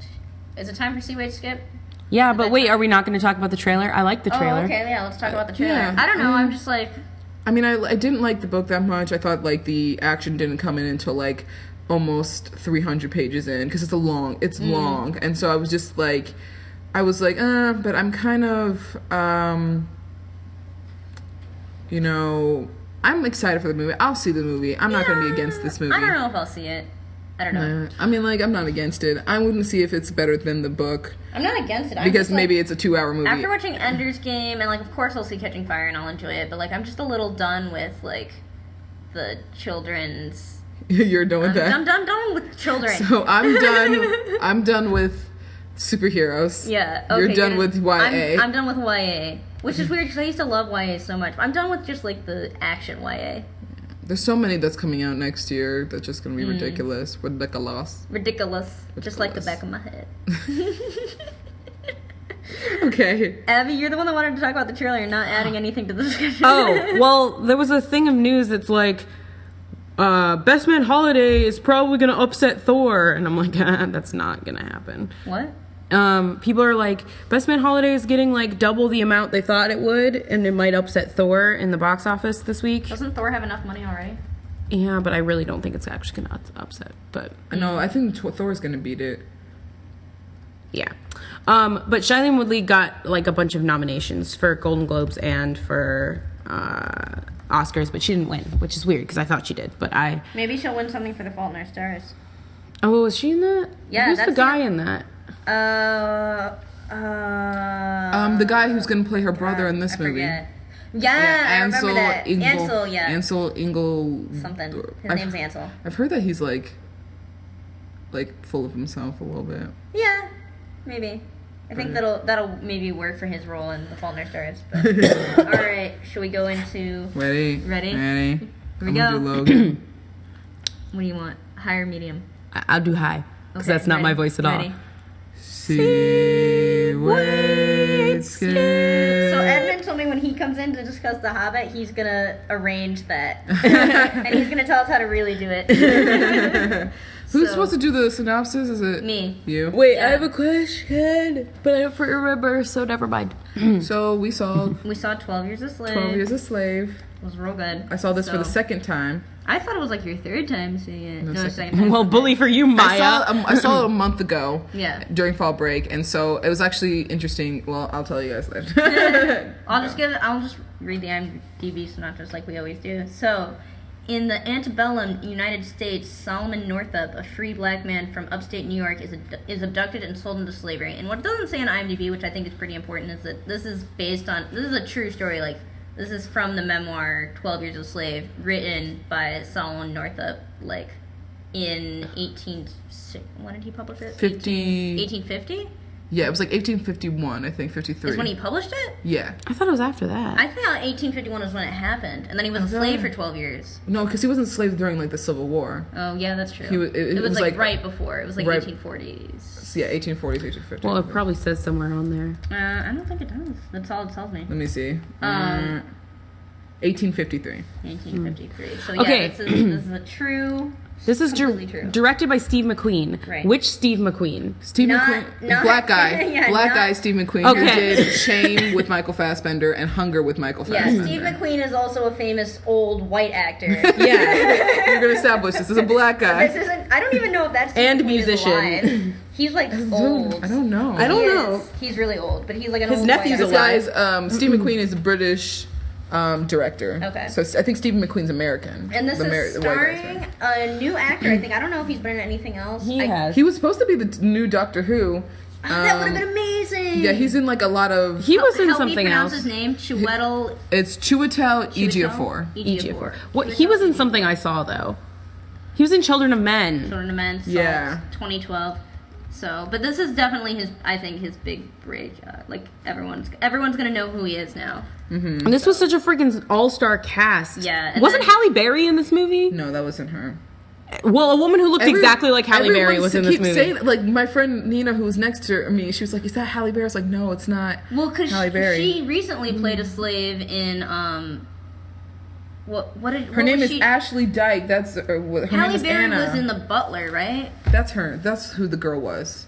Is it time for Seaway Skip? Yeah, but wait, are we not going to talk about the trailer? I like the trailer. Oh, okay. Yeah, let's talk about the trailer. Yeah. I don't know. I'm just like. I mean, I didn't like the book that much. I thought like the action didn't come in until like almost 300 pages in because it's long, and so I was just like, but I'm kind of, you know, I'm excited for the movie. I'll see the movie. I'm not going to be against this movie. I don't know if I'll see it. I don't know. I mean, like, I'm not against it. I wouldn't see if it's better than the book I'm not against it. I'm because just, like, maybe it's a 2-hour movie. after watching Ender's Game, and like, of course, I'll see Catching Fire and I'll enjoy it. But like, I'm just a little done with like the children's. You're done with that. I'm done with children. So I'm done. I'm done with superheroes. Yeah. Okay, You're done with YA. I'm done with YA, which is weird because I used to love YA so much. I'm done with just like the action YA. There's so many that's coming out next year that's just gonna be ridiculous. Ridiculous. Just like the back of my head. Okay. Abby, you're the one that wanted to talk about the trailer. You're not adding anything to the discussion. Oh, well, there was a thing of news that's like, Best Man Holiday is probably going to upset Thor. And I'm like, that's not going to happen. What? People are like, Best Man Holiday is getting like double the amount they thought it would, and it might upset Thor in the box office this week. Doesn't Thor have enough money already? Yeah, but I really don't think it's actually going to upset. But No, I think Thor's gonna beat it. yeah. But Shailene Woodley got like a bunch of nominations for Golden Globes and for Oscars, but she didn't win, which is weird because I thought she did. But Maybe she'll win something for The Fault in Our Stars. Oh, is she in that? Yeah, Who's the that's guy the- in that? The guy who's gonna play her brother in this movie. Forget. Yeah, I remember that. Ansel, yeah. Ansel Ingle. Something. His name's Ansel. I've heard that he's like full of himself a little bit. Yeah, maybe. I think that'll maybe work for his role in The Fault in Our Stars. But. All right, should we go into... Ready? Here we go. Do Logan. What do you want? High or medium? I'll do high. Because Okay, that's not my ready? voice at all. Ready? See what's So Edmund told me when he comes in to discuss The Hobbit, he's gonna arrange that. And he's gonna tell us how to really do it. Who's supposed to do the synopsis? Is it Me. You? Wait, Yeah. I have a question, but I don't remember, so never mind. So we saw We saw 12 Years a Slave. 12 Years a Slave. It was real good. I saw this for the So- second time. I thought it was like your third time seeing it. No, second. second time. Well, bully for you, Maya. I saw it a month ago. Yeah. During fall break, and so it was actually interesting. Well, I'll tell you guys later. I'll just read the IMDb synopsis like we always do. So, in the antebellum United States, Solomon Northup, a free black man from upstate New York, is abducted and sold into slavery. And what it doesn't say on IMDb, which I think is pretty important, is that this is a true story. Like, this is from the memoir 12 Years a Slave, written by Solomon Northup, like, in when did he publish it? 1850? Yeah, it was like 1851, I think, 53. Is when he published it? Yeah. I thought it was after that. I thought 1851 was when it happened, and then he was a slave for 12 years. No, because he wasn't a slave during like the Civil War. Oh yeah, that's true. It was was like like right before. It was like right- 1840s. Yeah, 1840s, 1850s. Well, it probably says somewhere on there. I don't think it does. That's all it tells me. Let me see. 1853. 1853. So yeah, Okay. this is a true. This is completely true. directed by Steve McQueen. Right. Which Steve McQueen? Steve Not- McQueen, not- black guy, yeah, black not- guy, Steve McQueen, who Okay. did Shame with Michael Fassbender and Hunger with Michael Yeah, Fassbender. Steve McQueen is also a famous old white actor. Yeah. You're gonna establish this is a black guy. This isn't. I don't even know if that's Steve And McQueen is musician. alive. He's like old. I don't know. I don't He know. is. He's really old, but he's like an His old nephew's white This actor. guy's Steve McQueen is a British director. Okay. So I think Steve McQueen's American. And this The is the white guy's starring American. a new actor. I think I don't know if he's been in anything else. He has. He was supposed to be the new Doctor Who. That would have been amazing. Yeah, he's in like a lot of. He was in Help me something pronounce else. his name. Cheadle. It's Chiwetel Ejiofor. Ejiofor. What? He was in something I saw though. He was in Children of Men. Children of Men. Salt, Yeah. 2012. So, but this is definitely his big break. Like everyone's gonna know who he is now. And this was such a freaking all-star cast. Yeah, and Wasn't then- Halle Berry in this movie? No, that wasn't her. Well, a woman who looked exactly like Halle Berry Everyone was in this keeps movie. saying, like, my friend Nina, who was next to me, she was like, "Is that Halle Berry?" I was like, "No, it's not." Well, because Halle Berry. she recently played a slave in Her name is Ashley Dyke. That's her name Halle is Berry Anna. was in The Butler, right? That's her. That's who the girl was.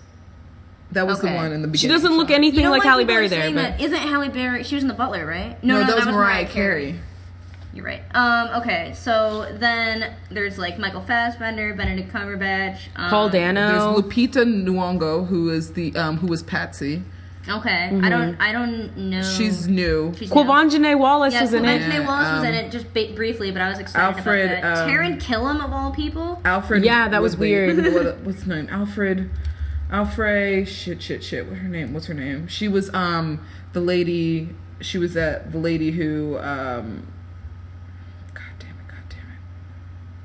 That was the Okay. one in the beginning. She doesn't look shot. anything You know like what? Halle People Berry are there, saying but that isn't Halle Berry? She was in The Butler, right? No, that was Mariah Carey. You're right. Okay, so then there's like Michael Fassbender, Benedict Cumberbatch, Paul Dano. There's Lupita Nyong'o, who is the who was Patsy. Okay, I don't know. She's new. She's new. Quavon Wallace Yeah, was in it. Quavon Wallace was in it just briefly, but I was excited Alfred, about that. Taron Killam of all people. Alfred. Yeah, that was weird. What's his name? Alfred. Shit. What's her name? She was the lady. She was the lady who. God damn it.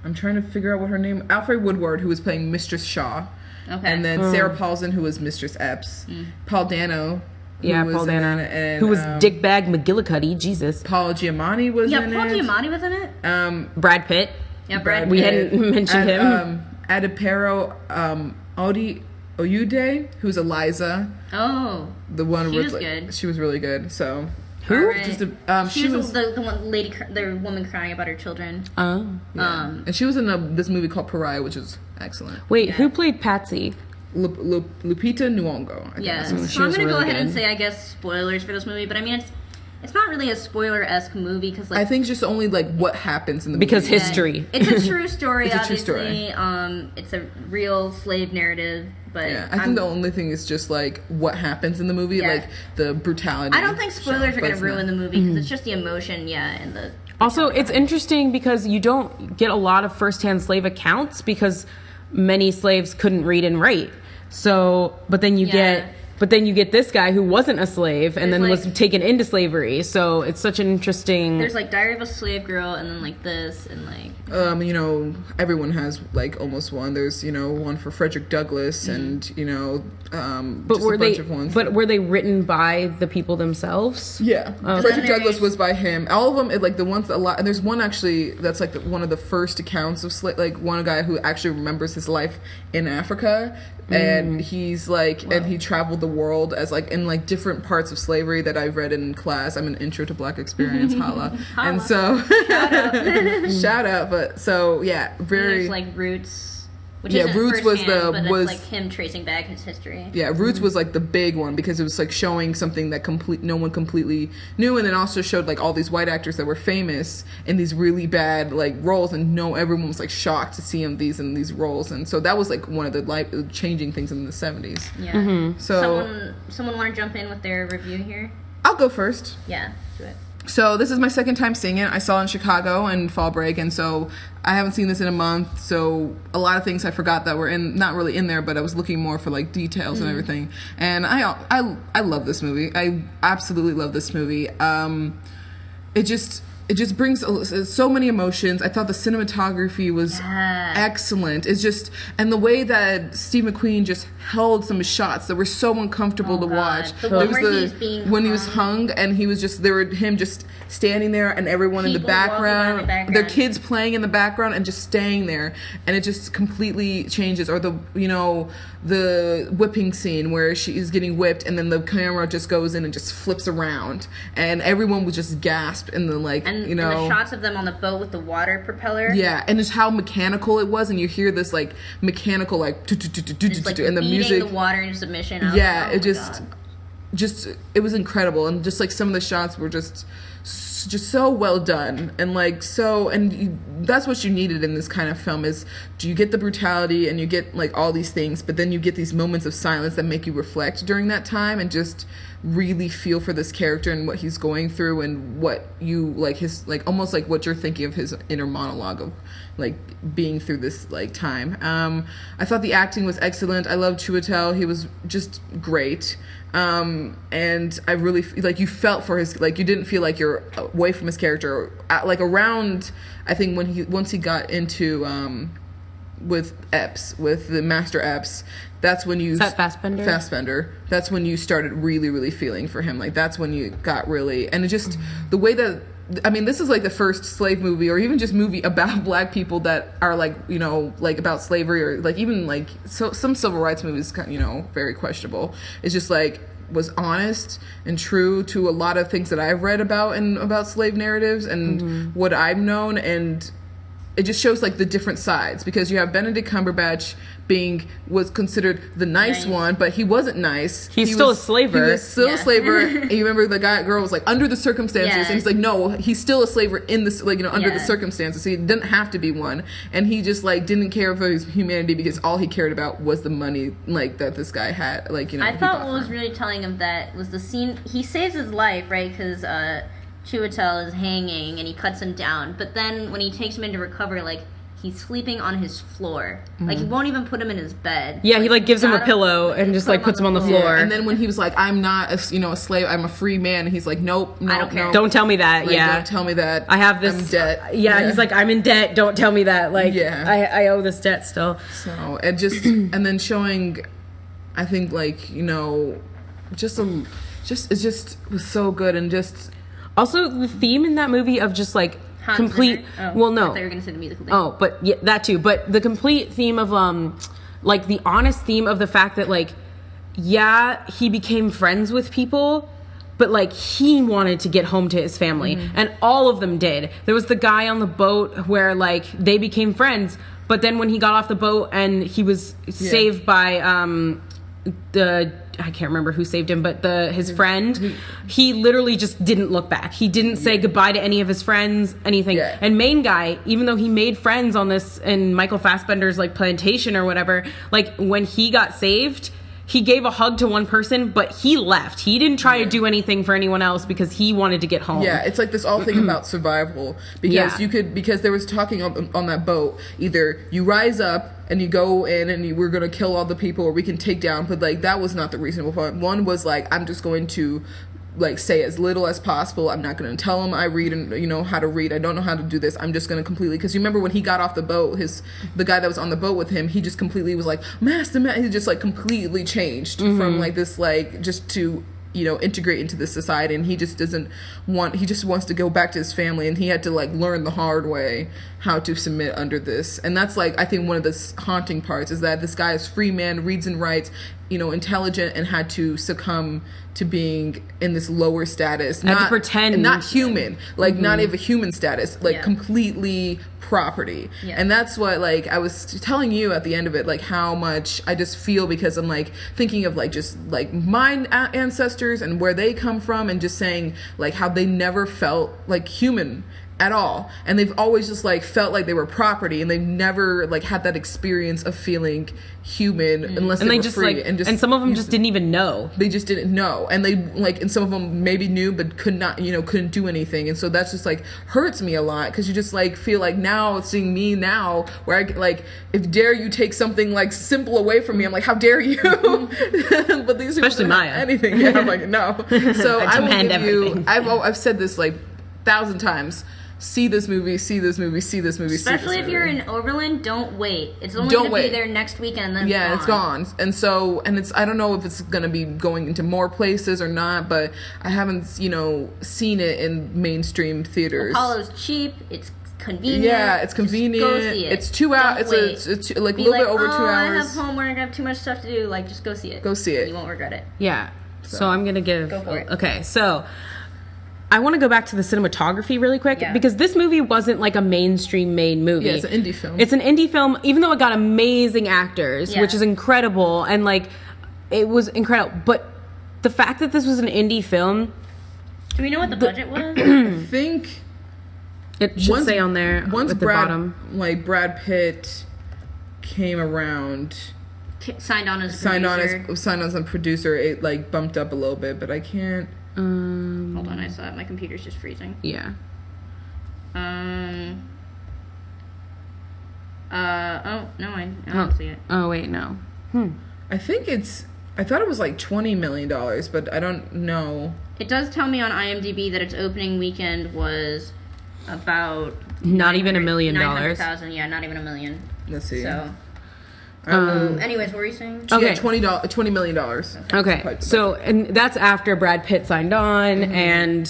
I'm trying to figure out what her name. Alfred Woodward, who was playing Mistress Shaw. Okay. And then Sarah Paulson, who was Mistress Epps. Paul Dano. Paul Dano. And, who was Dickbag McGillicuddy, Jesus. Paul Giamatti was in Paul it. Giamatti was in it. Brad Pitt. Yeah, Brad We Pitt. hadn't mentioned him. Adipero Oyude, who's Eliza. Oh, The one She with, was like, good. She was really good. So Who? Alright. just she was the one lady, the woman crying about her children. Oh. and she was in this movie called Pariah, which is excellent. Wait, who played Patsy? Lupita Nyong'o. I think Yeah, that's her name. so I'm was gonna go really ahead and good. say, I guess, spoilers for this movie, but I mean, it's not really a spoiler-esque movie because, like, I think just only like what happens in the Because movie. history. it's a true story. It's a true Obviously, story. it's a real slave narrative, but Yeah, I think the only thing is just like what happens in the movie, Yeah. like the brutality. I don't think spoilers are but gonna it's ruin not. the movie because it's just the emotion, and the. Also, it's interesting because you don't get a lot of first-hand slave accounts because many slaves couldn't read and write. So, but then you get this guy who wasn't a slave and then was taken into slavery. So it's such an interesting. There's like Diary of a Slave Girl, and then like this, and like. You know, everyone has like almost one. There's one for Frederick Douglass, and but just were a bunch of ones. But were they written by the people themselves? Yeah, Frederick Douglass was by him. All of them, like the ones a lot. And there's one actually that's like one of the first accounts of like one guy who actually remembers his life in Africa. And he's like, and he traveled the world as like in like different parts of slavery that I've read in class. I'm an Intro to Black Experience, holla. And so, shout out. But so yeah, very there's like Roots. Which Roots was that's like him tracing back his history. Yeah, Roots was like the big one because it was like showing something that no one completely knew, and then also showed like all these white actors that were famous in these really bad like roles, and everyone was like shocked to see him in these roles, and so that was like one of the life changing things in the 70s. Yeah. So someone want to jump in with their review here? I'll go first. Yeah, do it. So this is my second time seeing it. I saw it in Chicago in fall break, and so I haven't seen this in a month. So a lot of things I forgot that were not really in there, but I was looking more for like details and everything. And I love this movie. I absolutely love this movie. It just brings so many emotions. I thought the cinematography was excellent. It's just, and the way that Steve McQueen just held some shots that were so uncomfortable to watch. The one where when he was hung, and he was just him just standing there, and everyone in the background, their kids playing in the background, and just staying there, and it just completely changes. Or the whipping scene where she is getting whipped, and then the camera just goes in and just flips around, and everyone was just gasped in the like. And the shots of them on the boat with the water propeller. Yeah, and just how mechanical it was, and you hear this like mechanical like and the music, the water into submission. Yeah, it just it was incredible, and just like some of the shots were just so well done, and like that's what you needed in this kind of film. Is you get the brutality and you get like all these things, but then you get these moments of silence that make you reflect during that time and just really feel for this character and what he's going through, and what you like his like almost like what you're thinking of his inner monologue of like being through this like time. I thought the acting was excellent. I loved Chiwetel. He was just great. And I really like you felt for his, like you didn't feel like you're away from his character, like around, I think once he got into with the Master Epps, that's when you... Is that Fassbender. That's when you started really, really feeling for him. Like, that's when you got really... And it just... The way that... I mean, this is like the first slave movie, or even just movie about black people that are like, like about slavery, or like even like some civil rights movies, very questionable. It's just like was honest and true to a lot of things that I've read about slave narratives and what I've known, and it just shows like the different sides, because you have Benedict Cumberbatch was considered the nice one, but he wasn't nice. He's still a slaver. He was still a slaver. And you remember the girl was like under the circumstances, and he's like, no, he's still a slaver in this, like under the circumstances. So he didn't have to be one, and he just like didn't care for his humanity, because all he cared about was the money, like that this guy had. Like I thought what was really telling of that was the scene. He saves his life, right? Because Chiwetel is hanging and he cuts him down, but then when he takes him in to recover, like he's sleeping on his floor. Like he won't even put him in his bed. Yeah, he like gives him a pillow and just like puts him on the floor. Yeah. And then when he was like, I'm not a slave, I'm a free man, and he's like, nope, I don't care. Don't tell me that. Like, don't tell me that. I have this. I'm in debt. Yeah, he's like, I'm in debt. Don't tell me that. Like, I owe this debt still. So and just and then showing, I think like it just was so good, and just. Also, the theme in that movie of just like Hans complete. Zimmer? Well, no. I thought you were gonna say the musical theme. Oh, but yeah, that too. But the complete theme of like the honest theme of the fact that like, he became friends with people, but like he wanted to get home to his family, and all of them did. There was the guy on the boat where like they became friends, but then when he got off the boat and he was saved by I can't remember who saved him, but his friend, he literally just didn't look back. He didn't say goodbye to any of his friends, anything. Yeah. And main guy, even though he made friends on this in Michael Fassbender's like plantation or whatever, like when he got saved, he gave a hug to one person, but he left. He didn't try to do anything for anyone else because he wanted to get home. Yeah, it's like this all thing about survival, because because there was talking on that boat, either you rise up and you go in and we're going to kill all the people, or we can take down, but like that was not the reasonable point. One was like, I'm just going to like say as little as possible. I'm not going to tell him I read and how to read. I don't know how to do this. I'm just going to completely, because you remember when he got off the boat, the guy that was on the boat with him, he just completely was like, master, he just like completely changed from like this, like just to integrate into this society, and he just wants to go back to his family, and he had to like learn the hard way how to submit under this. And that's like, I think one of the haunting parts is that this guy is free man, reads and writes, intelligent, and had to succumb to being in this lower status, not to pretend, and not human, like not even human status, like completely property. And that's what, like, I was telling you at the end of it, like how much I just feel, because I'm like thinking of like just like my ancestors and where they come from, and just saying like how they never felt like human at all, and they've always just like felt like they were property, and they've never like had that experience of feeling human unless they were just free. Like, and some of them just didn't even know. They just didn't know, and they like, and some of them maybe knew but couldn't do anything. And so that's just like hurts me a lot, because you just like feel like now seeing me now, where I like, if dare you take something like simple away from me, I'm like, how dare you? But these especially people Maya, anything. Yeah, I'm like, no. So I will give everything. you. I've said this like 1,000 times. See this movie, see this movie, see this movie, especially if you're in Overland. Don't wait. It's only going to be there next weekend, and then it's gone. And so, and it's, I don't know if it's going to be going into more places or not, but I haven't seen it in mainstream theaters. Apollo's cheap. It's convenient. Yeah, it's convenient. Just go see it. It's 2 hours. It's like a little bit over 2 hours. I have homework. I have too much stuff to do. Like, just go see it. Go see it. You won't regret it. Yeah. So I'm gonna give. Go for it. Okay, so I want to go back to the cinematography really quick, because this movie wasn't like a mainstream made movie. Yeah, it's an indie film. It's an indie film, even though it got amazing actors, which is incredible, and like it was incredible. But the fact that this was an indie film. Do we know what the budget was? I think it should say on there. Once at the bottom, like Brad Pitt came around, signed on as a producer, it like bumped up a little bit, but I can't. Hold on, I saw it. My computer's just freezing. Yeah. Oh no, I don't see it. Oh wait, no. I think I thought it was like $20 million, but I don't know. It does tell me on IMDb that its opening weekend was about not even $1 million. 900,000. Yeah, not even $1 million. Let's see. So. Anyways, what were you saying? Okay, $20 million. Okay, so and that's after Brad Pitt signed on,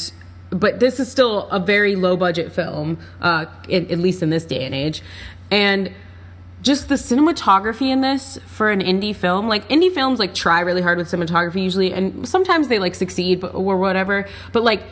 but this is still a very low budget film, at least in this day and age, and just the cinematography in this for an indie film, like indie films like try really hard with cinematography usually, and sometimes they like succeed or whatever, but like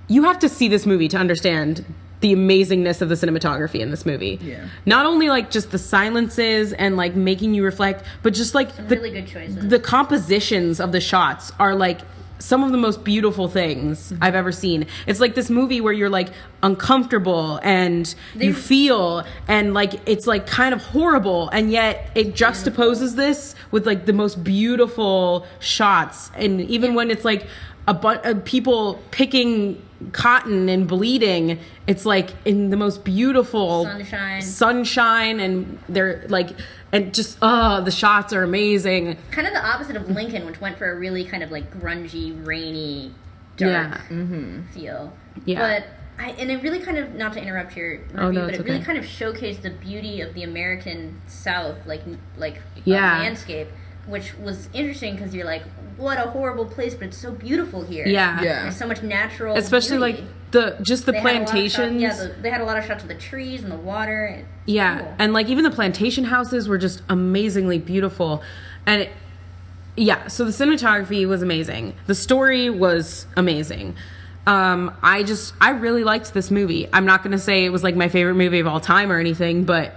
you have to see this movie to understand the amazingness of the cinematography in this movie. Yeah. Not only like just the silences and like making you reflect, but just like really good choices. The compositions of the shots are like some of the most beautiful things I've ever seen. It's like this movie where you're like uncomfortable and you feel, and like it's like kind of horrible, and yet it juxtaposes this with like the most beautiful shots. And even when it's like a bunch of people picking cotton and bleeding, it's like in the most beautiful sunshine, and they're like, and just the shots are amazing. Kind of the opposite of Lincoln, which went for a really kind of like grungy, rainy, dark feel. Yeah. But and it really kind of, not to interrupt your review, but it really kind of showcased the beauty of the American South, like landscape, which was interesting because you're like, what a horrible place, but it's so beautiful here. Yeah. There's so much natural especially beauty. Like the plantations. They had a lot of shots of the trees and the water. Cool. And like even the plantation houses were just amazingly beautiful. And so the cinematography was amazing. The story was amazing. I really liked this movie. I'm not going to say it was like my favorite movie of all time or anything, but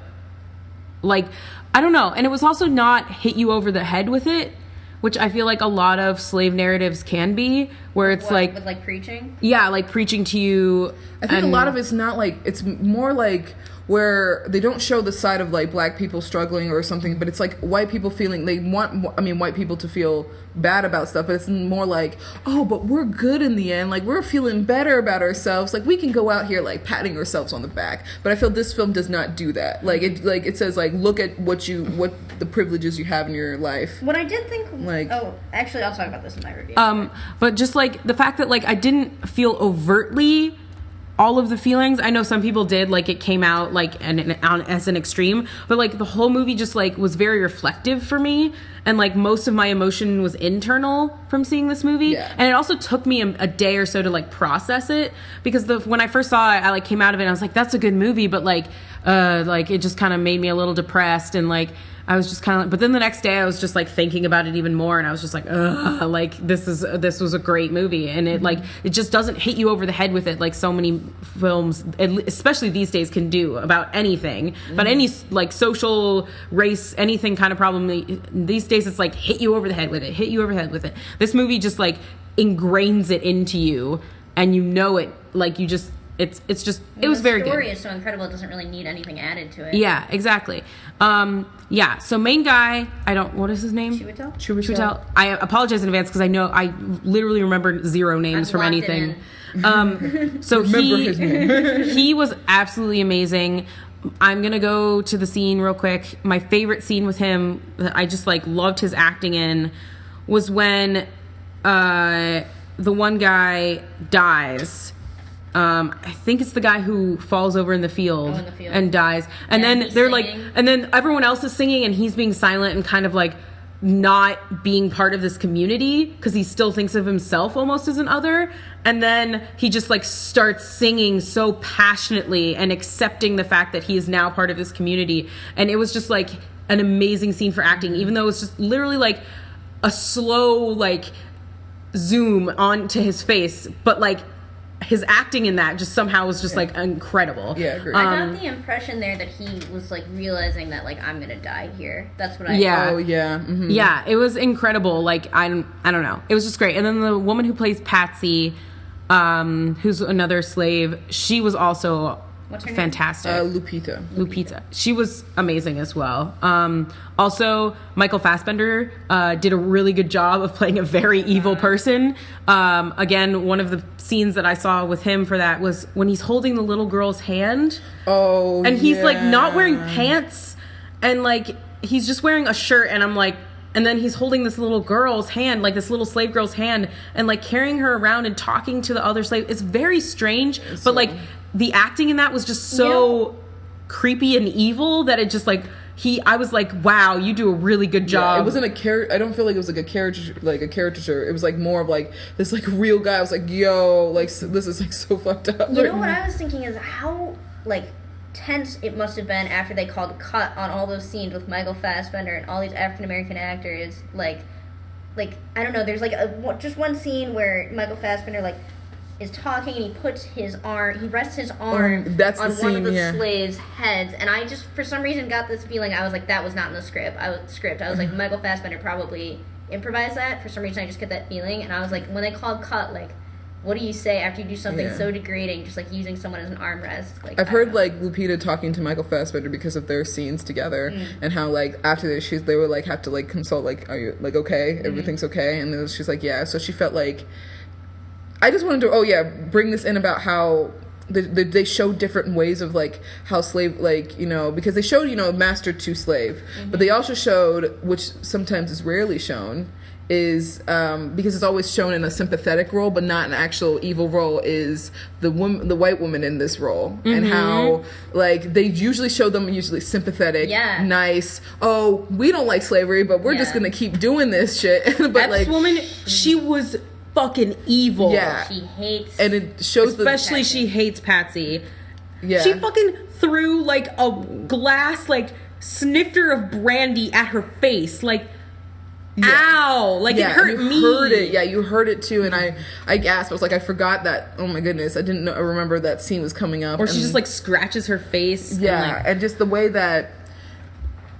like, I don't know. And it was also not hit you over the head with it, which I feel like a lot of slave narratives can be, where it's with like preaching? Yeah, like preaching to you. I think a lot of it's not like, it's more like where they don't show the side of like black people struggling or something, but it's like white people feeling white people to feel bad about stuff, but it's more like, oh, but we're good in the end, like we're feeling better about ourselves, like we can go out here like patting ourselves on the back. But I feel this film does not do that. Like it says like, look at what the privileges you have in your life. What I did think, like, oh, actually I'll talk about this in my review. But just like the fact that like I didn't feel overtly all of the feelings. I know some people did, like it came out like as an extreme, but like the whole movie just like was very reflective for me, and like most of my emotion was internal from seeing this movie. And it also took me a day or so to like process it, because when I first saw it, I like came out of it and I was like, that's a good movie, but like it just kind of made me a little depressed, and like I was just kind of like, but then the next day I was just like thinking about it even more, and I was just like, ugh, like this was a great movie, and it like it just doesn't hit you over the head with it like so many films, especially these days, can do about anything, about any like social, race, anything kind of problem. These days it's like hit you over the head with it. This movie just like ingrains it into you, and you know it, like you just. It was very good. The story is so incredible, it doesn't really need anything added to it. Yeah, exactly. So main guy, what is his name? Chiwetel. I apologize in advance because I literally remember zero names from anything. So his name. He was absolutely amazing. I'm going to go to the scene real quick. My favorite scene with him that I just like loved his acting in was when the one guy dies. I think it's the guy who falls over in the field and dies. And then they're singing. Like, and then everyone else is singing and he's being silent and kind of like not being part of this community because he still thinks of himself almost as an other. And then he just like starts singing so passionately and accepting the fact that he is now part of this community. And it was just like an amazing scene for acting, even though it was just literally like a slow like zoom onto his face, but like his acting in that just somehow was just like incredible. Yeah, agreed. I got the impression there that he was like realizing that like I'm gonna die here. That's what I thought. Oh yeah. Mm-hmm. Yeah, it was incredible. Like I don't know. It was just great. And then the woman who plays Patsy, who's another slave, she was also fantastic. Lupita. She was amazing as well. Also, Michael Fassbender did a really good job of playing a very evil person. Again, one of the scenes that I saw with him for that was when he's holding the little girl's hand. Oh, and he's like not wearing pants, and like he's just wearing a shirt, and I'm like, and then he's holding this little girl's hand, like this little slave girl's hand, and like carrying her around and talking to the other slave. It's very strange, but like the acting in that was just so creepy and evil that it just like I was like, wow, you do a really good job. Yeah, it wasn't a character. I don't feel like it was like a caricature. It was like more of like this like real guy. I was like, yo, like this is like so fucked up. You know what I was thinking is how like tense it must have been after they called cut on all those scenes with Michael Fassbender and all these African American actors. Like I don't know. There's like just one scene where Michael Fassbender like is talking and he rests his arm on one of the slaves' heads, and I just for some reason got this feeling. I was like, that was not in the script. I was like, Michael Fassbender probably improvised that. For some reason I just get that feeling, and I was like, when they called cut, like, what do you say after you do something so degrading, just like using someone as an armrest? Like, I've heard like Lupita talking to Michael Fassbender because of their scenes together, and how like after this they would like have to like consult, like, are you like okay, everything's okay, and then she's like, yeah. So she felt like, I just wanted to bring this in about how they show different ways of like how slave, like, you know, because they showed, you know, master to slave, but they also showed, which sometimes is rarely shown, is because it's always shown in a sympathetic role but not an actual evil role, is the white woman in this role, and how like they usually show them sympathetic, nice, oh, we don't like slavery but we're just gonna keep doing this shit. But that like woman, she was fucking evil. Yeah, she hates, and it shows especially she hates Patsy. Yeah, she fucking threw like a glass like snifter of brandy at her face, like, ow, like it hurt me. Heard it. Yeah, you heard it too, and I gasped. I was like, I forgot that. Oh my goodness, I didn't remember that scene was coming up. Or she just like scratches her face. Yeah, and just the way that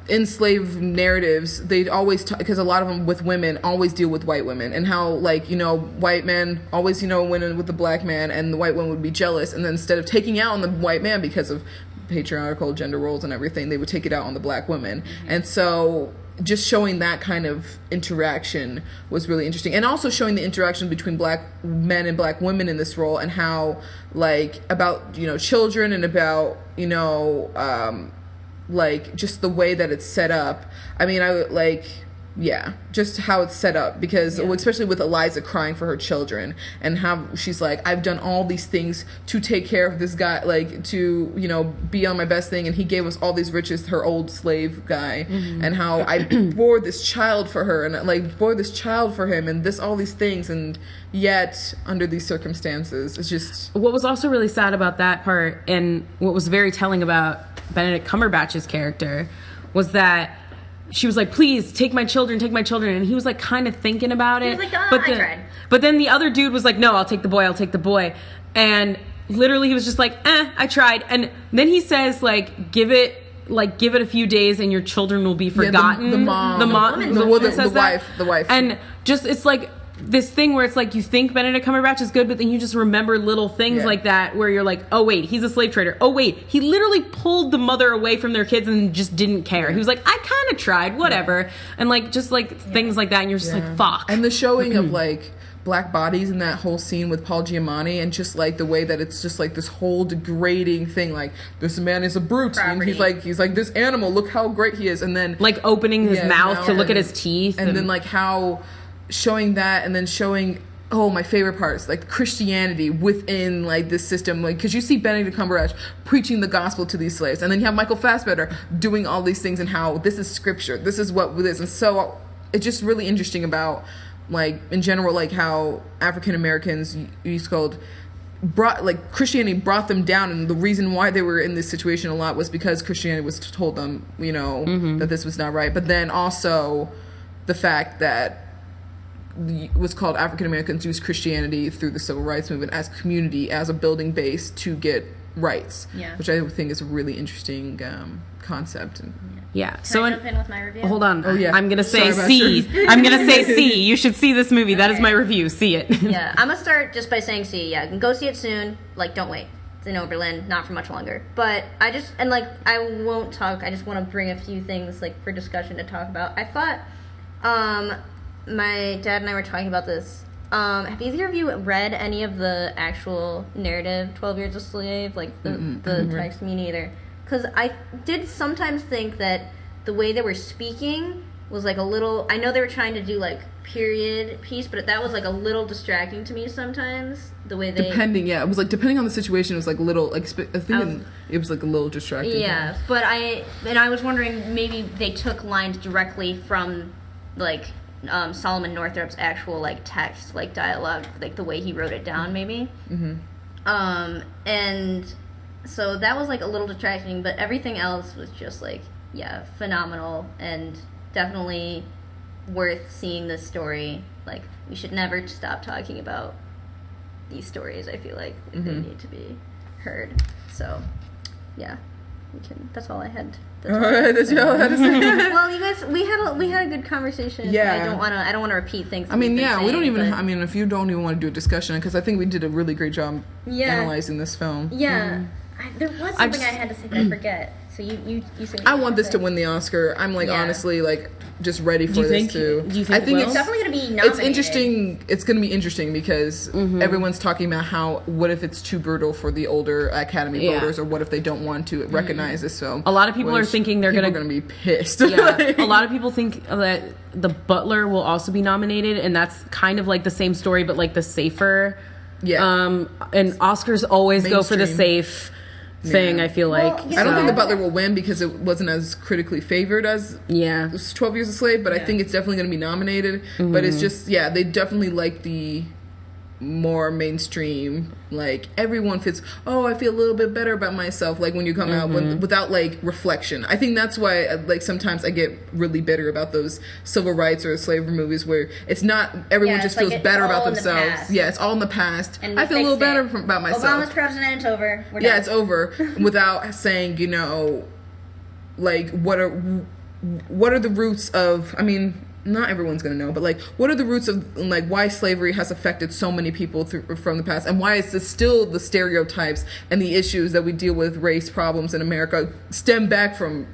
in slave narratives, they always because a lot of them with women always deal with white women, and how, like, you know, white men always, you know, went in with the black man, and the white woman would be jealous, and then instead of taking out on the white man because of patriarchal gender roles and everything, they would take it out on the black women. And so just showing that kind of interaction was really interesting, and also showing the interaction between black men and black women in this role, and how like about children, and about like just the way that it's set up. I mean, just how it's set up, because especially with Eliza crying for her children, and how she's like, I've done all these things to take care of this guy, like to be on my best thing, and he gave us all these riches, her old slave guy, and how I bore this child for her, and like bore this child for him, and all these things, and yet under these circumstances, it's just... What was also really sad about that part, and what was very telling about Benedict Cumberbatch's character, was that she was like, please take my children, and he was like kind of thinking about it. He was like, I tried. But then the other dude was like, no, I'll take the boy, and literally he was just like, I tried. And then he says, like, give it a few days and your children will be forgotten. Yeah, the wife. And just, it's like this thing where it's like, you think Benedict Cumberbatch is good, but then you just remember little things like that where you're like, oh wait, he's a slave trader. Oh wait, he literally pulled the mother away from their kids and just didn't care. He was like, I kind of tried, whatever. And like, just like things like that, and you're just like, fuck. And the showing of like black bodies in that whole scene with Paul Giamatti, and just like the way that it's just like this whole degrading thing, like this man is a brute, and he's like this animal, look how great he is, and then like opening his mouth to look at his teeth, and then like how showing that, and then showing my favorite parts, like Christianity within like this system, like because you see Benedict Cumberbatch preaching the gospel to these slaves, and then you have Michael Fassbender doing all these things, and how this is scripture, this is what it is. And so it's just really interesting about like in general, like how African Americans Christianity brought them down, and the reason why they were in this situation a lot was because Christianity was told them that this was not right. But then also the fact that was called African Americans use Christianity through the civil rights movement as community, as a building base to get rights, which I think is a really interesting concept. So I jump in with my review? Hold on. I'm gonna say C. I'm gonna say C. You should see this movie. That is my review. See it. I'm gonna start just by saying C. Yeah, go see it soon. Like, don't wait. It's in Oberlin, not for much longer. But I won't talk. I just want to bring a few things like for discussion to talk about. I thought, my dad and I were talking about this. Have either of you read any of the actual narrative, 12 Years a Slave? Like, the text? Me neither. Because I did sometimes think that the way they were speaking was, like, a little... I know they were trying to do, like, period piece, but that was, like, a little distracting to me sometimes. The way they... it was, like, depending on the situation, it was, like, a little... Like, it was, like, a little distracting. Yeah, but I was wondering, maybe they took lines directly from, like... Solomon Northrop's actual like text, like dialogue, like the way he wrote it down, maybe. And so that was like a little distracting, but everything else was just like phenomenal, and definitely worth seeing this story. Like, we should never stop talking about these stories. I feel like they need to be heard. So that's all I had. That's all I had to say. Well, you guys, we had a good conversation. Yeah. I don't want to repeat things. I mean, we don't even. I mean, if you don't even want to do a discussion, because I think we did a really great job analyzing this film. Yeah, there was something I had to say, but I forget. So you said. I want this to win the Oscar. I'm like honestly like just ready for this too. Do you think I think it's definitely going to be nominated. It's interesting. It's going to be interesting because everyone's talking about what if it's too brutal for the older Academy voters, or what if they don't want to recognize this film. A lot of people are thinking they're going to be pissed. Yeah, a lot of people think that The Butler will also be nominated, and that's kind of like the same story, but like the safer. Yeah. And Oscars always go for the safe thing. I feel like I don't think The Butler will win because it wasn't as critically favored as 12 Years a Slave, but I think it's definitely going to be nominated. But it's just they definitely like the more mainstream, like everyone fits. Oh, I feel a little bit better about myself. Like when you come out without like reflection. I think that's why like sometimes I get really bitter about those civil rights or slavery movies where it's not everyone just feels better about themselves. It's all in the past. And I feel a little better about myself. Obama's president. It's over. We're done. It's over without saying like what are the roots of? I mean. not everyone's gonna know, but like, what are the roots of like why slavery has affected so many people from the past, and why is this still the stereotypes and the issues that we deal with race problems in America stem back from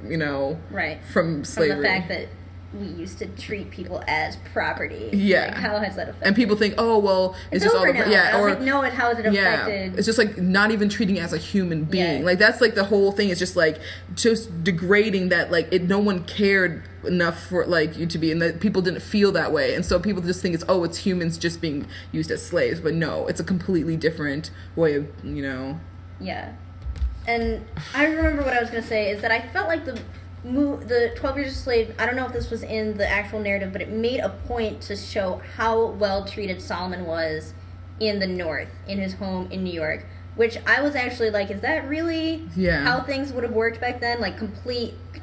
from slavery, from the fact that we used to treat people as property. Yeah. Like, how has that affected? And people think, oh well, it's just over all now. No, how has it affected? It's just like not even treating it as a human being. Like that's like the whole thing is just like just degrading that like no one cared enough for like you to be, and that people didn't feel that way, and so people just think it's humans just being used as slaves, but no, it's a completely different way of Yeah. And I remember what I was going to say is that I felt like the 12 Years a Slave, I don't know if this was in the actual narrative, but it made a point to show how well treated Solomon was in the North, in his home in New York, which I was actually like, is that really how things would have worked back then? Like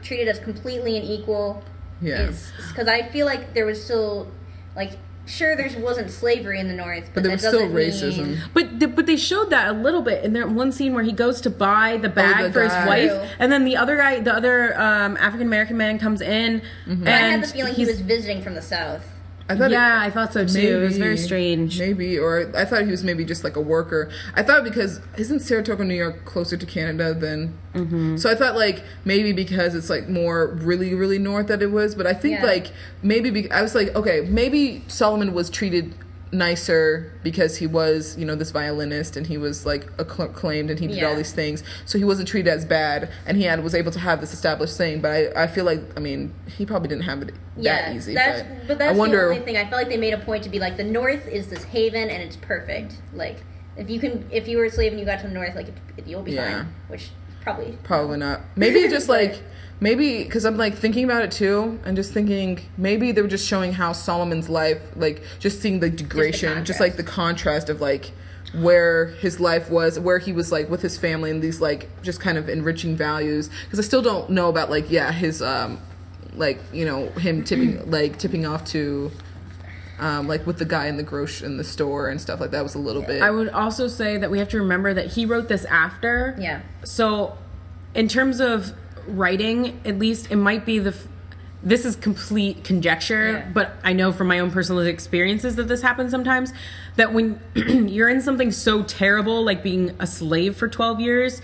treated as completely and equal? Yeah. Because I feel like there was still, like, sure, there wasn't slavery in the North, but there that was still doesn't racism. mean... But they showed that a little bit in that one scene where he goes to buy the bag for his wife, and then the other African American man comes in, and I had the feeling he was visiting from the South. I thought so too. It was very strange. Maybe, or I thought he was maybe just like a worker. I thought because isn't Saratoga, New York, closer to Canada than? Mm-hmm. So I thought like maybe because it's like more really really north that it was. But I think like maybe I was like, okay, maybe Solomon was treated nicer because he was this violinist, and he was like acclaimed, and he did all these things, so he wasn't treated as bad, and he was able to have this established thing. But I feel like he probably didn't have it that easy. That's the only thing. I felt like they made a point to be like, the North is this haven and it's perfect. Like if you were a slave and you got to the North, like you'll be fine. Which probably not. Maybe just like. Maybe, because I'm, like, thinking about it, too, and just thinking, maybe they were just showing how Solomon's life, like, just seeing the degradation, just like, the contrast of, like, where his life was, where he was, like, with his family, and these, like, just kind of enriching values. Because I still don't know about, like, his, like, him tipping off to... like with the guy in the store and stuff like that was a little bit... I would also say that we have to remember that he wrote this after. Yeah. So, in terms of... writing, at least it might be this is complete conjecture, but I know from my own personal experiences that this happens sometimes, that when you're in something so terrible like being a slave for 12 years,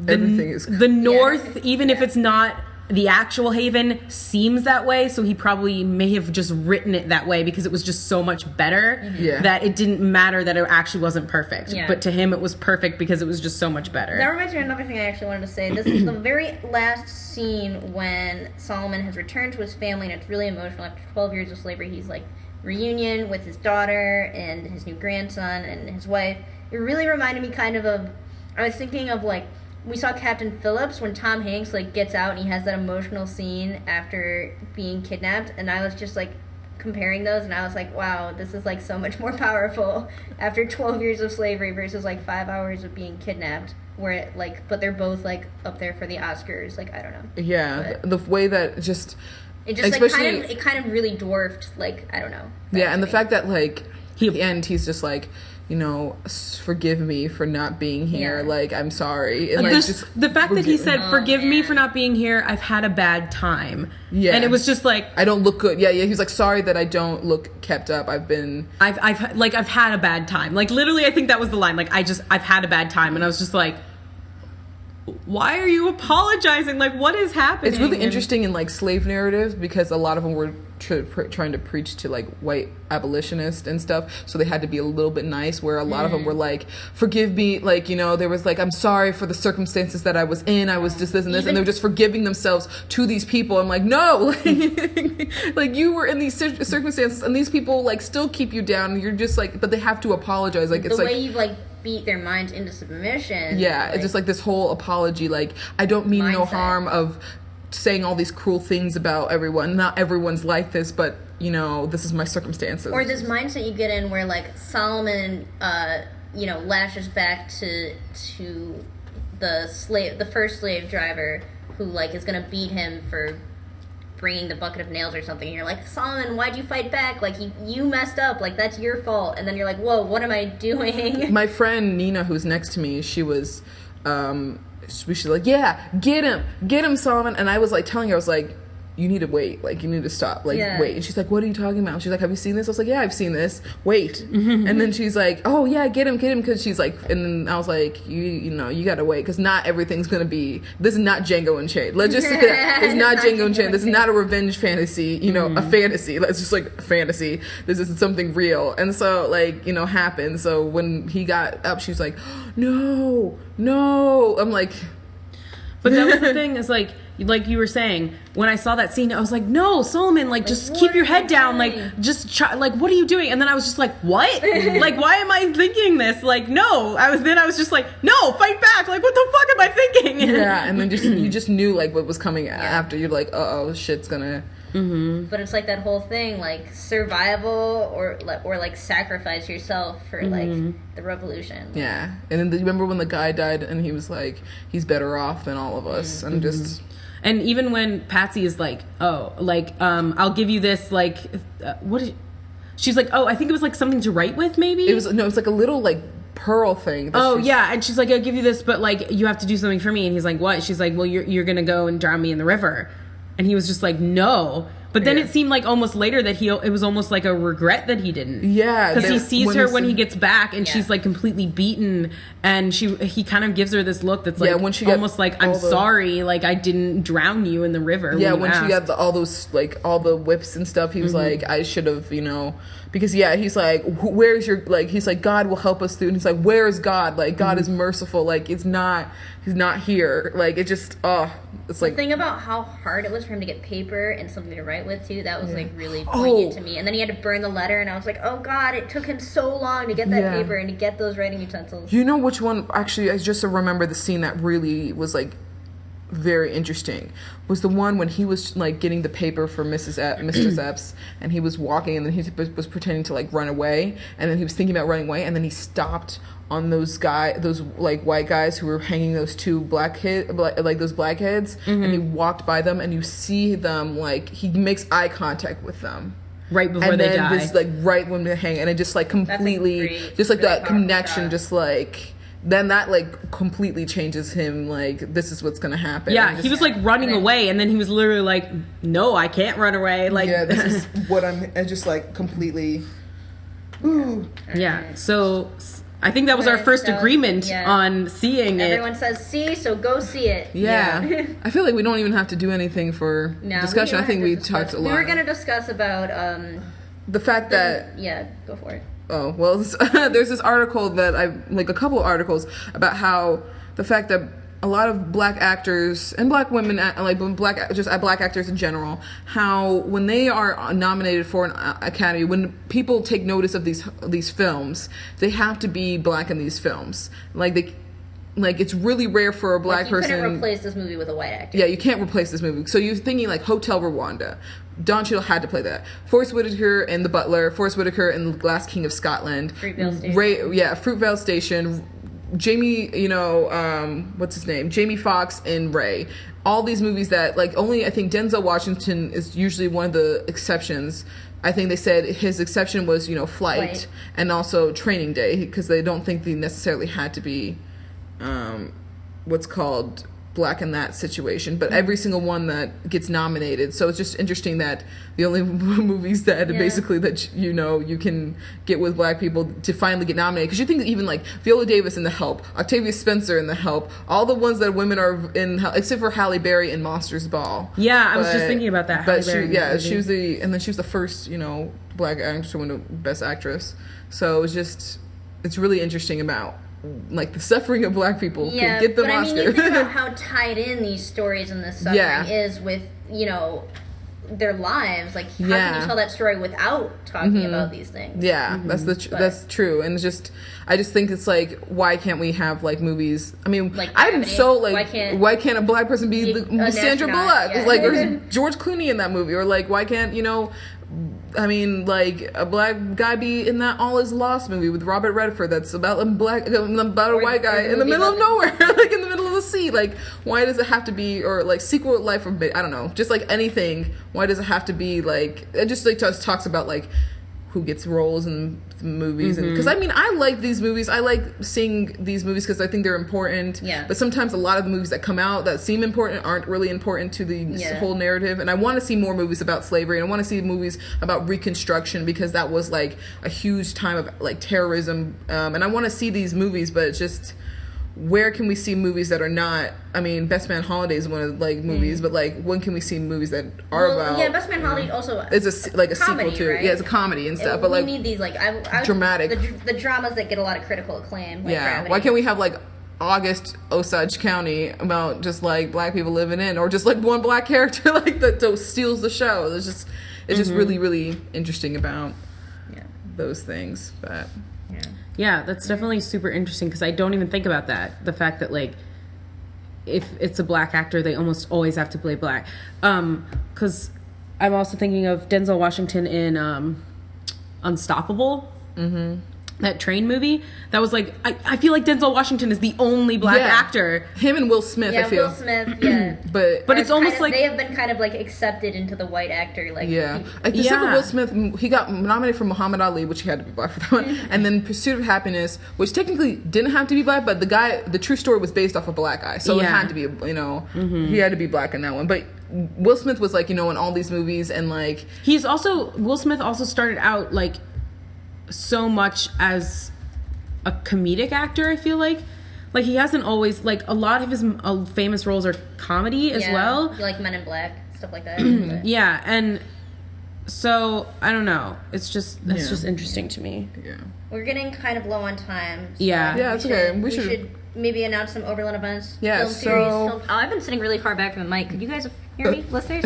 everything is the North, even if it's not the actual haven, seems that way, so he probably may have just written it that way because it was just so much better that it didn't matter that it actually wasn't perfect. But to him it was perfect because it was just so much better. That reminds me of another thing I actually wanted to say. This is the very last scene when Solomon has returned to his family, and it's really emotional. After 12 years of slavery, he's like reunion with his daughter and his new grandson and his wife. It really reminded me kind of I was thinking of like, we saw Captain Phillips when Tom Hanks like gets out and he has that emotional scene after being kidnapped, and I was just like comparing those, and I was like, wow, this is like so much more powerful after 12 years of slavery versus like 5 hours of being kidnapped, where it, like, but they're both like up there for the Oscars. Like, I don't know. Yeah, the way that it just like kind of really dwarfed, like, I don't know. Yeah, and the fact that like at the end he's just like, forgive me for not being here. Like, I'm sorry. And, like, just the fact that he said, forgive me for not being here. I've had a bad time. Yeah. And it was just like, I don't look good. Yeah. He was like, sorry that I don't look kept up. I've had a bad time. Like, literally, I think that was the line. Like, I've had a bad time. And I was just like, why are you apologizing? Like, what is happening? It's really interesting in like slave narratives because a lot of them were trying to preach to like white abolitionists and stuff, so they had to be a little bit nice, where a lot of them were like, forgive me, like, there was like, I'm sorry for the circumstances that I was in, I was just this and this, and they were just forgiving themselves to these people. I'm like, no, like you were in these circumstances and these people like still keep you down, and you're just like, but they have to apologize. Like, it's the like, way you've like beat their minds into submission. Yeah, like, it's just like this whole apology, like, I don't mean mindset. No harm of saying all these cruel things about everyone. Not everyone's like this, but this is my circumstances. Or this mindset you get in where like Solomon, lashes back to the first slave driver who like is gonna beat him for bringing the bucket of nails or something, and you're like, Solomon, why'd you fight back? Like, you messed up, like, that's your fault. And then you're like, whoa, what am I doing? My friend Nina, who's next to me, she was she's like, yeah, get him Solomon. And I was like telling her, I was like, you need to wait, like, you need to stop, like, Yeah. wait. And she's like, what are you talking about? She's like, have you seen this? I was like, yeah, I've seen this. Wait. And then she's like, oh yeah, get him, because she's like, and then I was like, you know, you gotta wait, because not everything's gonna be, this is not Django Unchained. Let's just say that. It's not Django Unchained. This is not a revenge fantasy, you know, a fantasy. Let's just, like, a fantasy. This is something real. And so, like, you know, happened. So when he got up, she's like, no. I'm like... But that was the thing, is like you were saying, when I saw that scene, I was like, no, Solomon, like just keep your head down, like, just try, like, what are you doing? And then I was just like, what? Like, why am I thinking this? Like, no. I was just like, no, fight back. Like, what the fuck am I thinking? Yeah, and then you just knew, like, what was coming after. You're like, uh-oh, shit's gonna... But it's like that whole thing, like, survival or like sacrifice yourself for like the revolution. Yeah. And then remember when the guy died and he was like, he's better off than all of us. And just... And even when Patsy is like, oh, like, I'll give you this, like, she's like, oh, I think it was like something to write with, maybe? It was like a little, like, pearl thing. Yeah, and she's like, I'll give you this, but, like, you have to do something for me. And he's like, what? She's like, well, you're gonna go and drown me in the river. And he was just like, no. But then it seemed like almost later that it was almost like a regret that he didn't. Yeah. Because he sees her when he gets back, and she's like completely beaten, and he kind of gives her this look that's like when she almost like, I'm sorry, like I didn't drown you in the river. Yeah, when she got all those, like, all the whips and stuff, he was like, I should have, you know, because he's like, where's your, like, he's like, God will help us through, and he's like, where is God? Like, God is merciful, like, he's not here, like, it just, it's like... The thing about how hard it was for him to get paper and something to write with, too, that was, like, really poignant to me. And then he had to burn the letter, and I was like, oh, God, it took him so long to get that paper and to get those writing utensils. You know which one, actually, I just remember the scene that really was, like, very interesting, was the one when he was, like, getting the paper for Mistress Epps, and he was walking, and then he was pretending to, like, run away, and then he was thinking about running away, and then he stopped on those like white guys who were hanging those two those blackheads, and he walked by them, and you see them, like, he makes eye contact with them right before they die, this, like, right when they hang, and it just, like, completely just like that connection shot. Just like then that, like, completely changes him, like, this is what's gonna happen. Yeah, he was, like, running away, and then he was literally like, no, I can't run away, like, yeah, this is what I just, like, completely yeah. So I think that was our first agreement on seeing it. Everyone says see, so go see it. Yeah. I feel like we don't even have to do anything for discussion. I think we talked a lot. We were going to discuss about the fact that... Yeah, go for it. Oh, well, there's this article that like a couple of articles about how the fact that a lot of black actors and black women, like black actors in general, how when they are nominated for an Academy, when people take notice of these films, they have to be black in these films. Like it's really rare for a black person. You couldn't replace this movie with a white actor. Yeah, you can't replace this movie. So you're thinking like Hotel Rwanda. Don Cheadle had to play that. Forest Whitaker in The Butler. Forest Whitaker in The Last King of Scotland. Fruitvale Station. Fruitvale Station. Jamie, what's his name? Jamie Foxx in Ray. All these movies that, like, only I think Denzel Washington is usually one of the exceptions. I think they said his exception was, Flight and also Training Day, because they don't think they necessarily had to be what's called black in that situation, but every single one that gets nominated. So it's just interesting that the only movies that basically that you can get with black people to finally get nominated, because you think even like Viola Davis in The Help, Octavia Spencer in The Help, all the ones that women are in, except for Halle Berry in Monsters Ball. I was just thinking about that. But she was the first black actress to win the Best Actress. So it's really interesting about like the suffering of black people could get them Oscar. You think about how tied in these stories and this suffering is with their lives. Like, how can you tell that story without talking about these things? Yeah, that's true. And I just think it's like, why can't we have like movies? I mean, like I'm so like, why can't a black person be Sandra Bullock? Yeah. Like, there's George Clooney in that movie, or like, why can't I mean, like, a black guy be in that All Is Lost movie with Robert Redford that's about a white guy in the middle of nowhere, like in the middle of the sea. Like, why does it have to be, or like Secret Life of, I don't know, just like anything, why does it have to be like, it just like talks about like who gets roles in movies. And because I mean, I like these movies. I like seeing these movies because I think they're important. Yeah. But sometimes a lot of the movies that come out that seem important aren't really important to the whole narrative. And I want to see more movies about slavery. And I want to see movies about Reconstruction because that was like a huge time of like terrorism. And I want to see these movies, but it's just, where can we see movies that are not? I mean, Best Man Holiday is one of like movies, but like when can we see movies that are about? Yeah, Best Man Holiday also it's a like a comedy, sequel to right? it. Yeah, it's a comedy and stuff. But we like need these like I dramatic the dramas that get a lot of critical acclaim. Like Gravity. Why can't we have like August Osage County about just like black people living in, or just like one black character like that steals the show? It's just really really interesting about those things, but. Yeah, that's definitely super interesting because I don't even think about that. The fact that, like, if it's a black actor, they almost always have to play black. Because I'm also thinking of Denzel Washington in Unstoppable. That train movie. That was like, I feel like Denzel Washington is the only black actor. Him and Will Smith, I feel. Will Smith, yeah. but it's almost like... They have been kind of, like, accepted into the white actor, like... Yeah. Except for Will Smith, he got nominated for Muhammad Ali, which he had to be black for that one. And then Pursuit of Happiness, which technically didn't have to be black, but the true story was based off a black guy. So it had to be, he had to be black in that one. But Will Smith was, like, in all these movies, and, like... Will Smith also started out, like... so much as a comedic actor. I feel like he hasn't always, like, a lot of his famous roles are comedy as well, like Men in Black, stuff like that. Yeah, and so I don't know, it's just interesting to me. We're getting kind of low on time, so it's okay. We should maybe announce some Overland events. Film series. I've been sitting really far back from the mic. Could you guys hear me, listeners?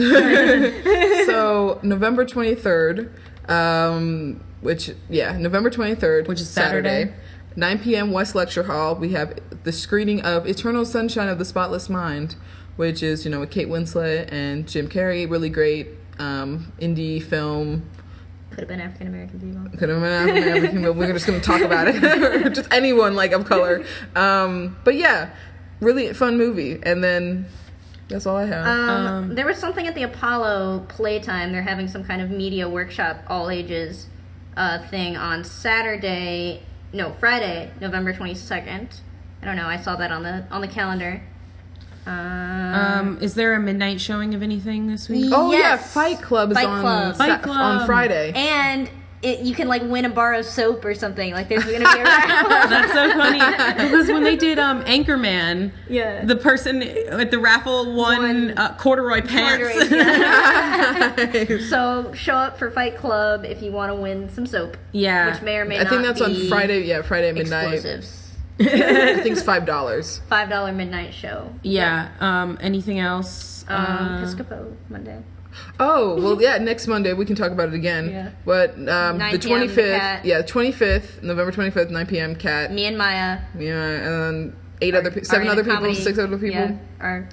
So November 23rd, November 23rd, which is Saturday, 9 p.m. West Lecture Hall. We have the screening of Eternal Sunshine of the Spotless Mind, which is, with Kate Winslet and Jim Carrey. Really great indie film. Could have been African American people. Could have been African American people. We're just going to talk about it. Just anyone, like, of color. But yeah, really fun movie. And then... that's all I have. There was something at the Apollo Playtime. They're having some kind of media workshop, all ages thing on Friday, November 22nd. I don't know. I saw that on the calendar. Is there a midnight showing of anything this week? Oh yeah, Fight Club is on Friday, and you can, like, win and borrow soap or something. Like, there's going to be a raffle. That's so funny. Because when they did Anchorman, the person at the raffle won corduroy pants. So show up for Fight Club if you want to win some soap. Yeah. Which may or may not be I think that's on Friday. Yeah, Friday midnight. Explosives. I think it's $5. $5 midnight show. Yeah. Anything else? Piscopo Monday. Oh, well, yeah, next Monday we can talk about it again. Yeah. But the 25th, November 25th, 9 p.m. Cat. Me and Maya. And then 7 other people, 6 other people. Yeah,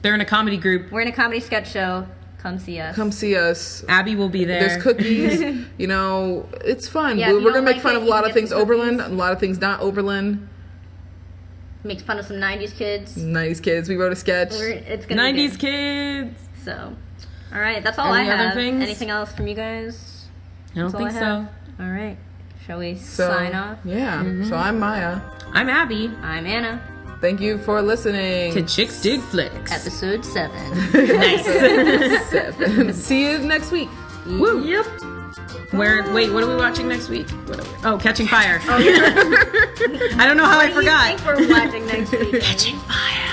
they're in a comedy group. We're in a comedy sketch show. Come see us. Abby will be there. There's cookies. It's fun. Yeah, we're going to make fun it, of a lot of things Oberlin, cookies. a lot of things not Oberlin. Makes fun of some 90s kids. 90s kids. We wrote a sketch. It's gonna be 90s good. kids. So, all right. That's all Any I other have. things? Anything else from you guys? I don't think so. All right. Shall we sign off? Yeah. So I'm Maya. I'm Abby. I'm Anna. Thank you for listening To Chicks Dig Flicks. Episode 7. Nice. 7. See you next week. Woo. Yep. Wait, what are we watching next week? Catching Fire. Oh, yeah. I don't know how I forgot. What do you think we're watching next week? Catching Fire.